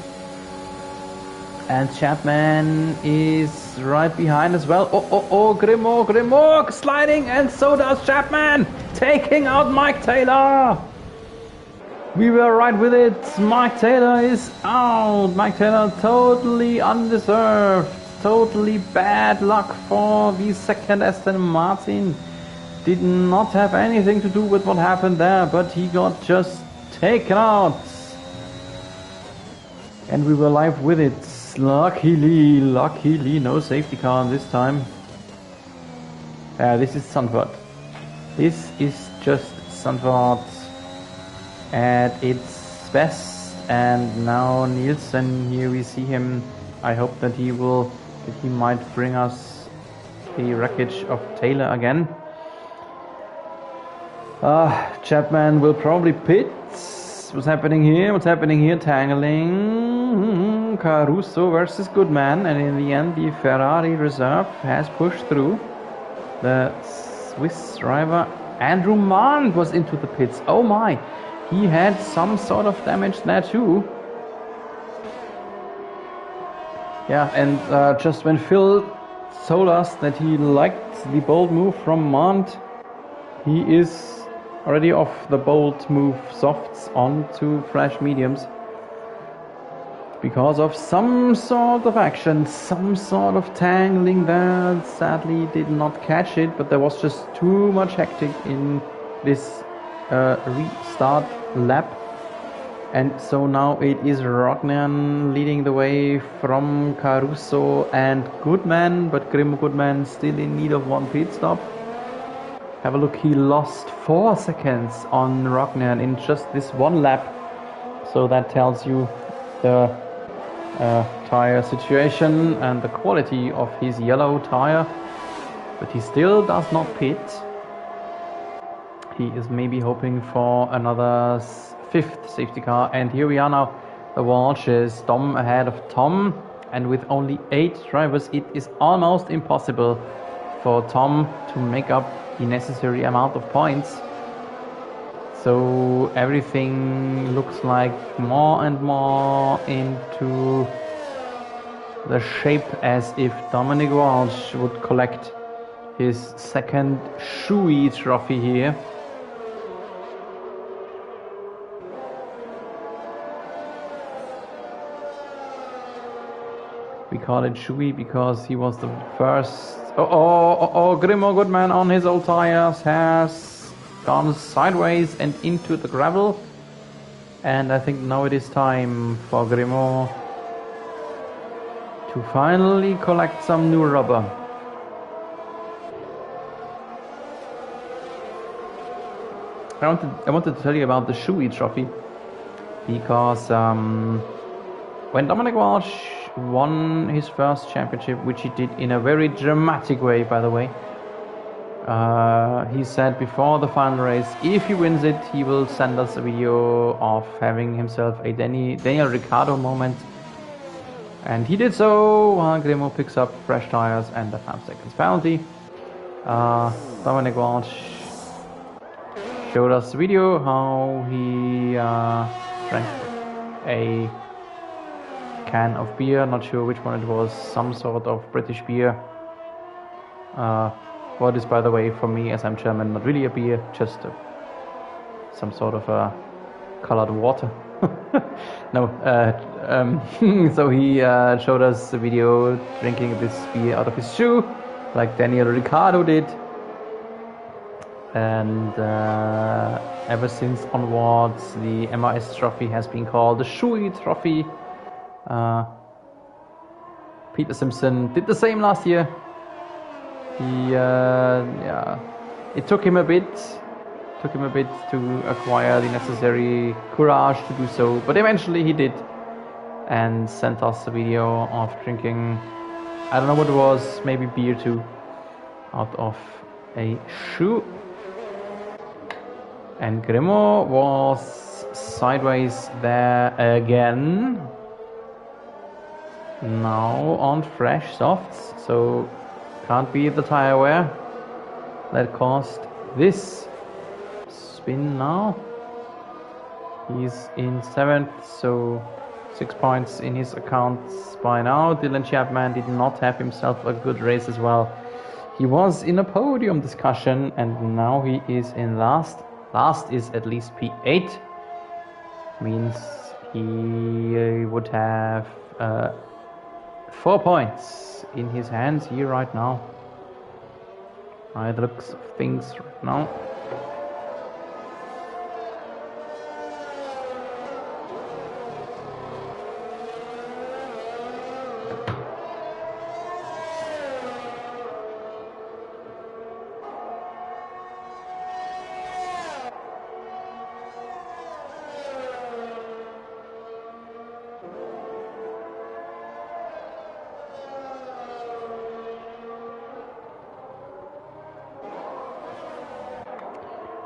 And Chapman is right behind as well. Grimo sliding, and so does Chapman, taking out Mike Taylor. We were right with it. Mike Taylor is out. Mike Taylor totally undeserved. Totally bad luck for the second Aston Martin. Did not have anything to do with what happened there, but he got just taken out. And we were live with it. Luckily, no safety car this time. This is Zandvoort. This is just Zandvoort at its best. And now Nielsen, here we see him. I hope that he might bring us the wreckage of Taylor again. Chapman will probably pit. What's happening here? Tangling. Caruso versus Goodman, and in the end the Ferrari reserve has pushed through. The Swiss driver Andrew Mann was into the pits. Oh my, he had some sort of damage there too. Yeah, and just when Phil told us that he liked the bold move from Mont, he is already off the bold move softs onto fresh mediums because of some sort of action, some sort of tangling there. Sadly did not catch it, but there was just too much hectic in this restart lap. And so now it is Rocknern leading the way from Caruso and Goodman, but Grimo Goodman still in need of one pit stop. Have a look, he lost 4 seconds on Rocknern in just this one lap. So that tells you the tire situation and the quality of his yellow tire. But he still does not pit. He is maybe hoping for another 5th safety car. And here we are now. The Walshes, Dom ahead of Tom. And with only 8 drivers, it is almost impossible for Tom to make up the necessary amount of points. So everything looks like more and more into the shape as if Dominic Walsh would collect his second Shoei trophy here. We call it Shui because he was the first. Grimo Goodman on his old tires has gone sideways and into the gravel. And I think now it is time for Grimo to finally collect some new rubber. I wanted to tell you about the Shui trophy because when Dominic Walsh won his first championship, which he did in a very dramatic way, by the way, he said before the final race, if he wins it, he will send us a video of having himself a Daniel Ricciardo moment. And he did so while Grimo picks up fresh tires and a 5 seconds penalty. Dominic Walsh showed us the video how he drank a can of beer, not sure which one it was, some sort of British beer. What is, by the way, for me as I'm German, not really a beer, just some sort of a colored water. No, so he showed us the video drinking this beer out of his shoe, like Daniel Ricciardo did. And ever since onwards, the MRS trophy has been called the Shui trophy. Peter Simpson did the same last year. It took him a bit to acquire the necessary courage to do so, but eventually he did, and sent us a video of drinking, I don't know what it was, maybe beer too, out of a shoe. And Grimo was sideways there again. Now on fresh softs, so can't be the tire wear that caused this spin now. He's in 7th, so 6 points in his accounts by now. Dylan Chapman did not have himself a good race as well. He was in a podium discussion and now he is in last. Last is at least P8. Means he would have 4 points in his hands here right now. By the looks of things right now.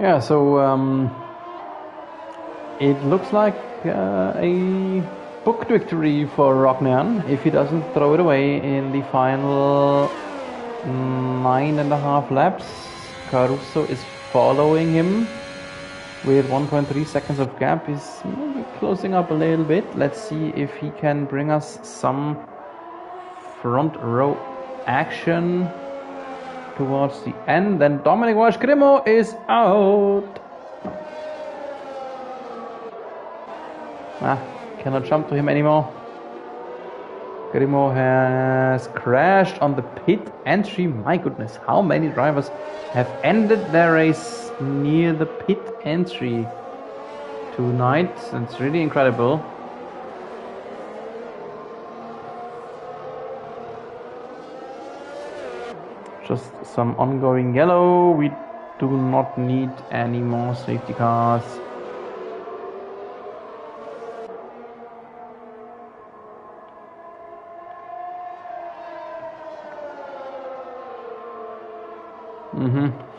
Yeah, so it looks like a booked victory for Rognan if he doesn't throw it away in the final 9.5 laps. Caruso is following him with 1.3 seconds of gap. He's maybe closing up a little bit. Let's see if he can bring us some front row action towards the end. Then Dominic Walsh Grimo is out. Cannot jump to him anymore. Grimo has crashed on the pit entry. My goodness, how many drivers have ended their race near the pit entry tonight? It's really incredible. Just some ongoing yellow. We do not need any more safety cars.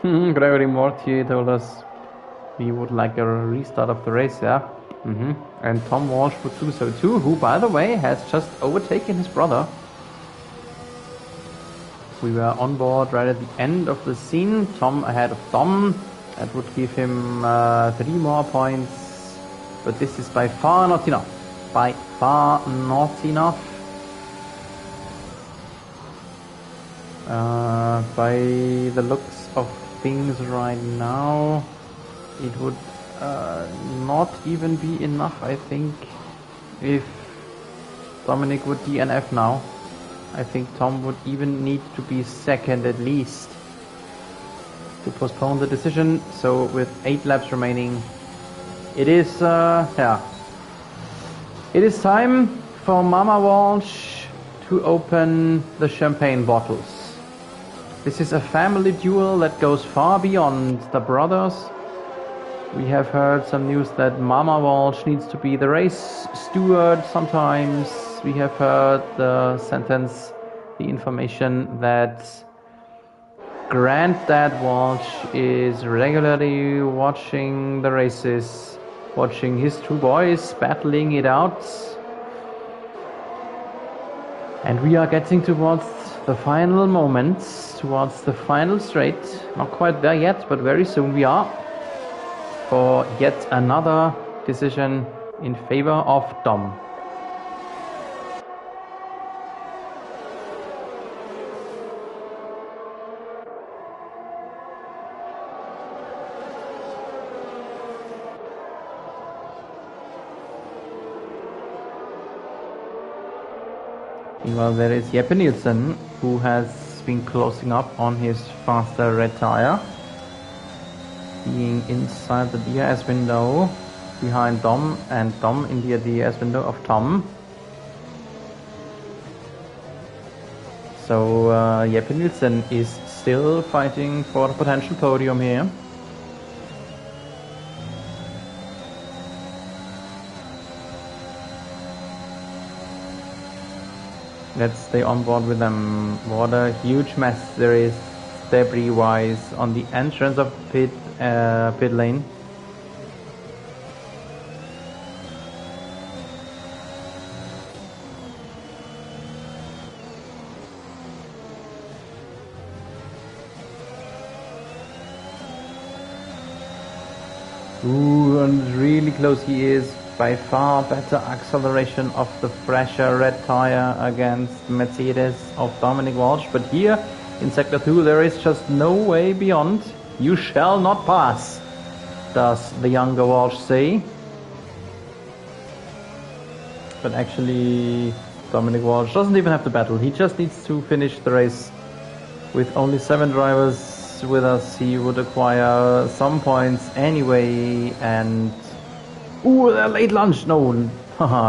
Gregory Mortier told us we would like a restart of the race, yeah. And Tom Walsh would do so too, who, by the way, has just overtaken his brother. We were on board right at the end of the scene. Tom ahead of Dom. That would give him 3 more points. But this is by far not enough. By far not enough. By the looks of things right now, it would not even be enough, I think, if Dominic would DNF now. I think Tom would even need to be second at least to postpone the decision. So with 8 laps remaining, it is it is time for Mama Walsh to open the champagne bottles. This is a family duel that goes far beyond the brothers. We have heard some news that Mama Walsh needs to be the race steward sometimes. We have heard the information that Granddad Walsh is regularly watching the races, watching his 2 boys battling it out. And we are getting towards the final moments, towards the final straight. Not quite there yet, but very soon we are. For yet another decision in favor of Dom. Meanwhile, there is Jeppe Nielsen, who has been closing up on his faster red tire. Being inside the DRS window behind Dom, and Dom in the DRS window of Tom. So Jeppe Nielsen is still fighting for a potential podium here. Let's stay on board with them. What a huge mess there is debris wise on the entrance of pit lane. Ooh, and really close he is. By far better acceleration of the fresher red tire against Mercedes of Dominic Walsh. But here in Sector 2 there is just no way beyond. You shall not pass, does the younger Walsh say. But actually Dominic Walsh doesn't even have to battle. He just needs to finish the race. With only 7 drivers with us, he would acquire some points anyway. And ooh, a late lunge. No,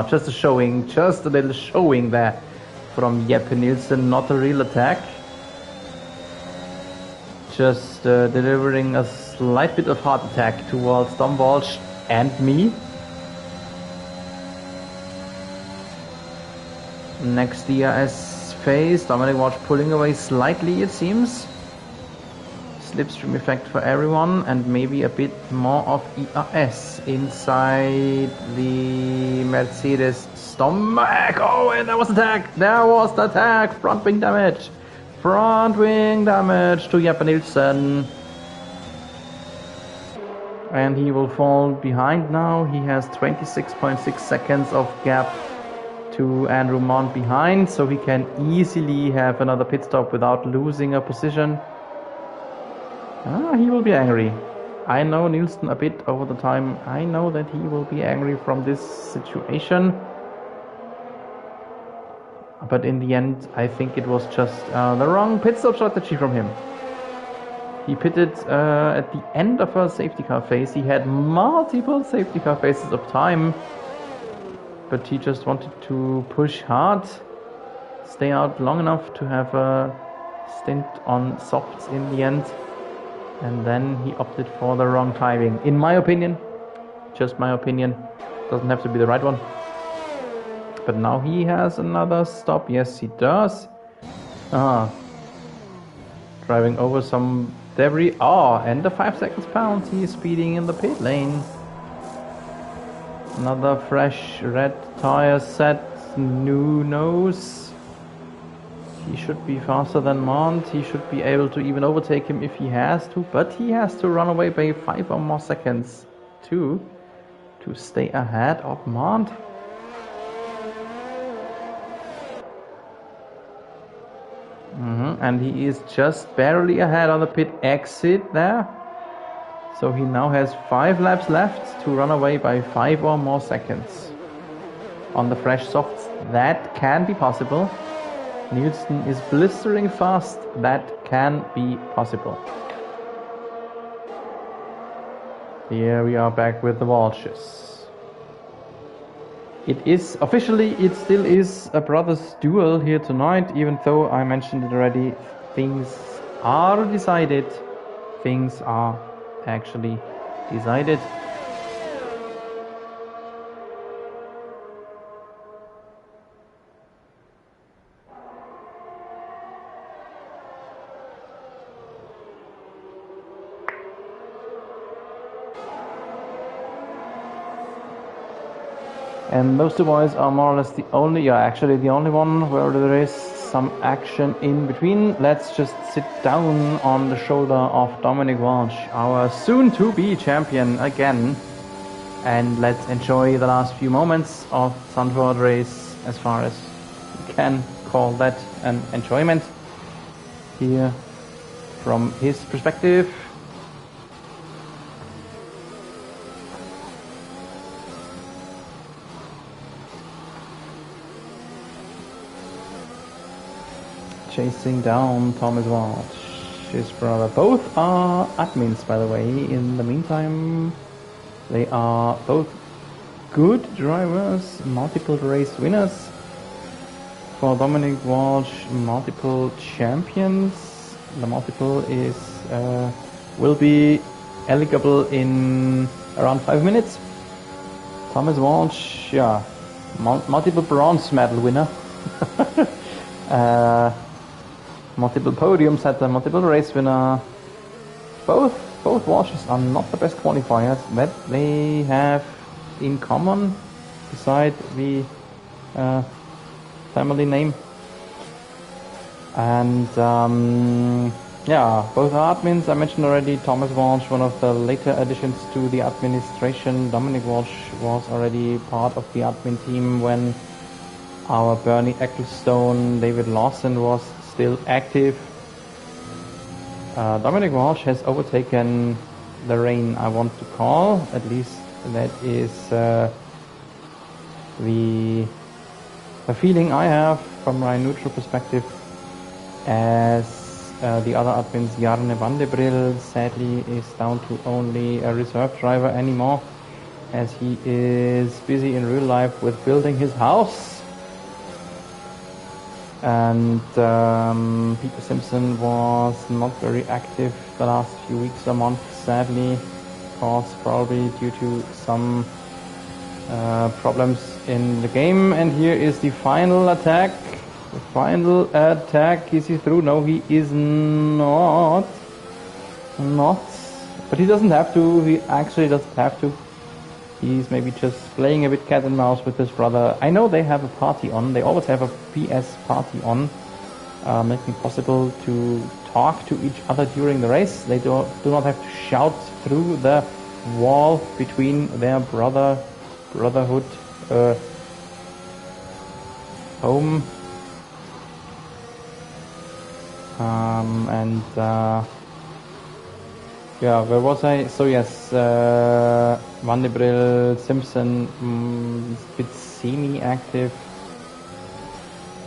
just a showing, just a little showing there from Jeppe Nielsen, not a real attack. Just delivering a slight bit of heart attack towards Dom Walsh and me. Next DRS phase, Dominic Walsh pulling away slightly, it seems. Slipstream effect for everyone, and maybe a bit more of ERS inside the Mercedes stomach. Oh, and there was attack! There was the attack! Front wing damage! Front wing damage to Jeppe Nielsen. And he will fall behind now. He has 26.6 seconds of gap to Andrew Mont behind, so he can easily have another pit stop without losing a position. He will be angry. I know Nielsen a bit over the time. I know that he will be angry from this situation. But in the end, I think it was just the wrong pit stop strategy from him. He pitted at the end of a safety car phase. He had multiple safety car phases of time. But he just wanted to push hard, stay out long enough to have a stint on softs in the end. And then he opted for the wrong timing. In my opinion, just my opinion, doesn't have to be the right one. But now he has another stop. Yes, he does. Driving over some debris. And the 5 seconds penalty. He is speeding in the pit lane. Another fresh red tire set. New nose. He should be faster than Mont. He should be able to even overtake him if he has to. But he has to run away by 5 or more seconds too, to stay ahead of Mont. And he is just barely ahead on the pit exit there. So he now has 5 laps left to run away by 5 or more seconds. On the fresh softs, that can be possible. Nielsen is blistering fast. That can be possible. Here we are back with the Walshes. It is officially, it still is a brothers duel here tonight, even though I mentioned it already. Things are decided. Things are actually decided. And those two boys are more or less the only, actually the only one where there is some action in between. Let's just sit down on the shoulder of Dominic Walsh, our soon-to-be champion again. And let's enjoy the last few moments of Zandvoort race as far as we can call that an enjoyment here from his perspective. Chasing down Thomas Walsh, his brother. Both are admins, by the way. In the meantime, they are both good drivers, multiple race winners. For Dominic Walsh, multiple champions. The multiple is will be eligible in around 5 minutes. Thomas Walsh, yeah, multiple bronze medal winner. Multiple podiums at the multiple race winner. Both Walshes are not the best qualifiers. That they have in common, beside the family name. And yeah, both are admins. I mentioned already Thomas Walsh, one of the later additions to the administration. Dominic Walsh was already part of the admin team when our Bernie Ecclestone, David Lawson was still active. Dominic Walsh has overtaken the reign, I want to call. At least that is the feeling I have from my neutral perspective, as the other admins, Jarne Vandebrill, sadly is down to only a reserve driver anymore, as he is busy in real life with building his house. And Peter Simpson was not very active the last few weeks or months, sadly, because probably due to some problems in the game. And here is the final attack. The final attack. Is he through? No, he is not. But he doesn't have to. He actually doesn't have to. He's maybe just playing a bit cat and mouse with his brother. I know they have a party on. They always have a PS party on, making it possible to talk to each other during the race. They do not have to shout through the wall between their brotherhood home. Yeah, where was I? So yes, Vandebrill, Simpson, a bit semi-active.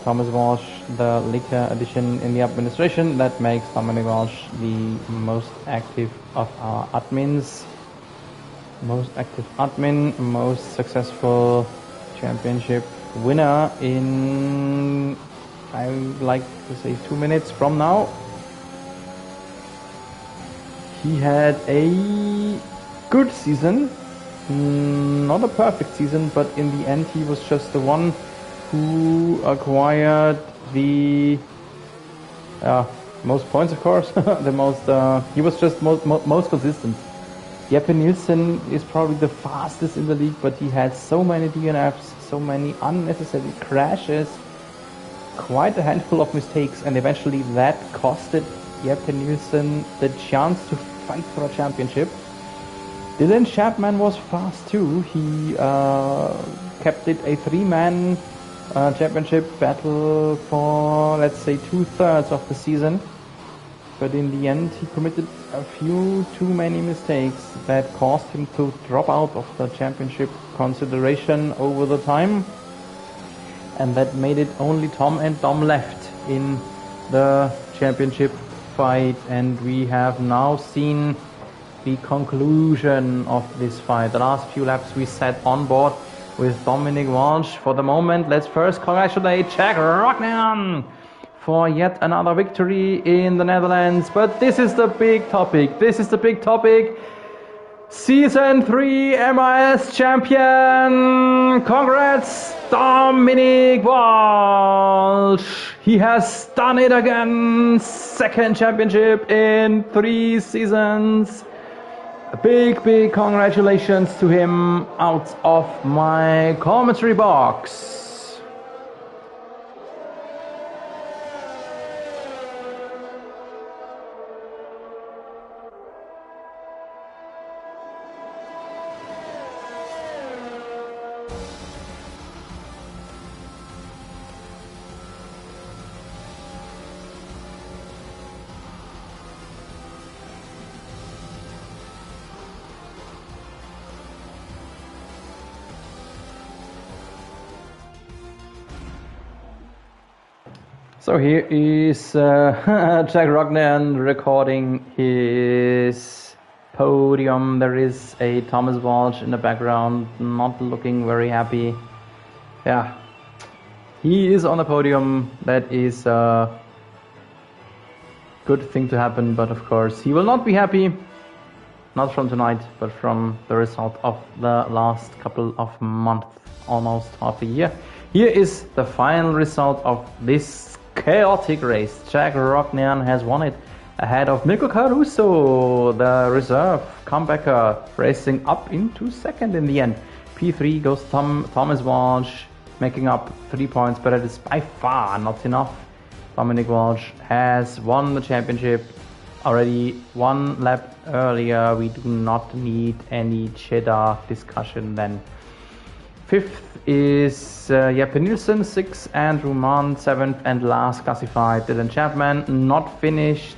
Thomas Walsh, the later addition in the administration. That makes Dominic Walsh the most active of our admins. Most active admin, most successful championship winner in, I would like to say, 2 minutes from now. He had a good season, not a perfect season, but in the end he was just the one who acquired the most points, of course. The most he was just most consistent. Jeppe Nielsen is probably the fastest in the league, but he had so many DNFs, so many unnecessary crashes, quite a handful of mistakes, and eventually that costed Jeppe Nielsen the chance to fight for a championship. Dylan Chapman was fast too. He kept it a 3-man championship battle for, let's say, 2/3 of the season. But in the end, he committed a few too many mistakes that caused him to drop out of the championship consideration over the time. And that made it only Tom and Dom left. in the championship fight, and we have now seen the conclusion of this fight. The last few laps we sat on board with Dominic Walsh. For the moment, let's first congratulate Jack Rocknan for yet another victory in the Netherlands. But this is the big topic. Season 3 MIS champion. Congrats, Dominic Walsh. He has done it again. Second championship in 3 seasons. A big congratulations to him out of my commentary box. So here is Jack Rognan recording his podium. There is a Thomas Walsh in the background, not looking very happy. Yeah, he is on the podium. That is a good thing to happen, but of course he will not be happy. Not from tonight, but from the result of the last couple of months, almost half a year. Here is the final result of this chaotic race. Jack Rognan has won it ahead of Mirko Caruso, the reserve comebacker, racing up into second in the end. P3 goes Thomas Walsh, making up 3 points, but it is by far not enough. Dominic Walsh has won the championship already 1 lap earlier. We do not need any cheddar discussion then. 5th is Jeppe Nielsen, 6th Andrew Mann, 7th and last classified Dylan Chapman, not finished.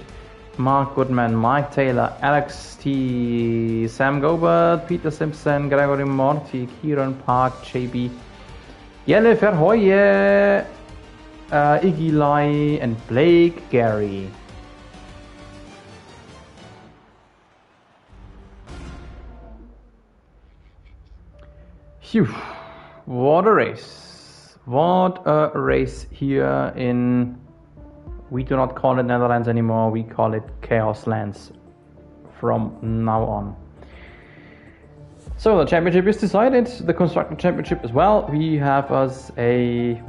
Mark Goodman, Mike Taylor, Alex T, Sam Gobert, Peter Simpson, Gregory Morty, Kieran Park, JB, Jelle Verhooyen, Iggy Lai and Blake Gary. Phew. What a race. What a race here in, we do not call it Netherlands anymore, we call it Chaos Lands from now on. So the championship is decided, the Constructor Championship as well. We have us a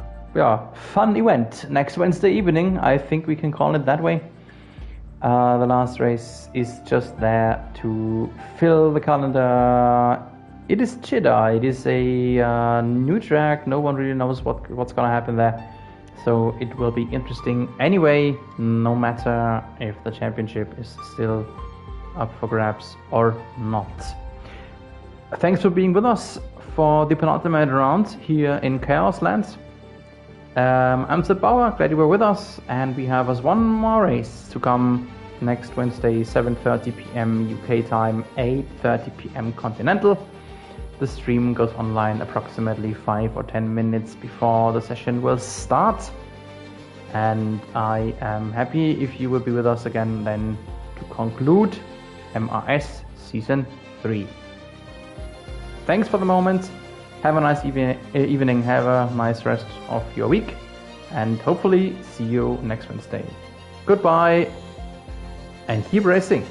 fun event next Wednesday evening, I think we can call it that way. The last race is just there to fill the calendar. It is Cheddar, it is a new track, no one really knows what's gonna happen there. So it will be interesting anyway, no matter if the championship is still up for grabs or not. Thanks for being with us for the penultimate round here in Chaos Lands. I'm Sid Bauer, glad you were with us, and we have us one more race to come next Wednesday, 7:30 p.m. UK time, 8:30 p.m. Continental. The stream goes online approximately 5 or 10 minutes before the session will start, and I am happy if you will be with us again then to conclude MRS Season 3. Thanks for the moment, have a nice evening, have a nice rest of your week, and hopefully see you next Wednesday. Goodbye and keep racing!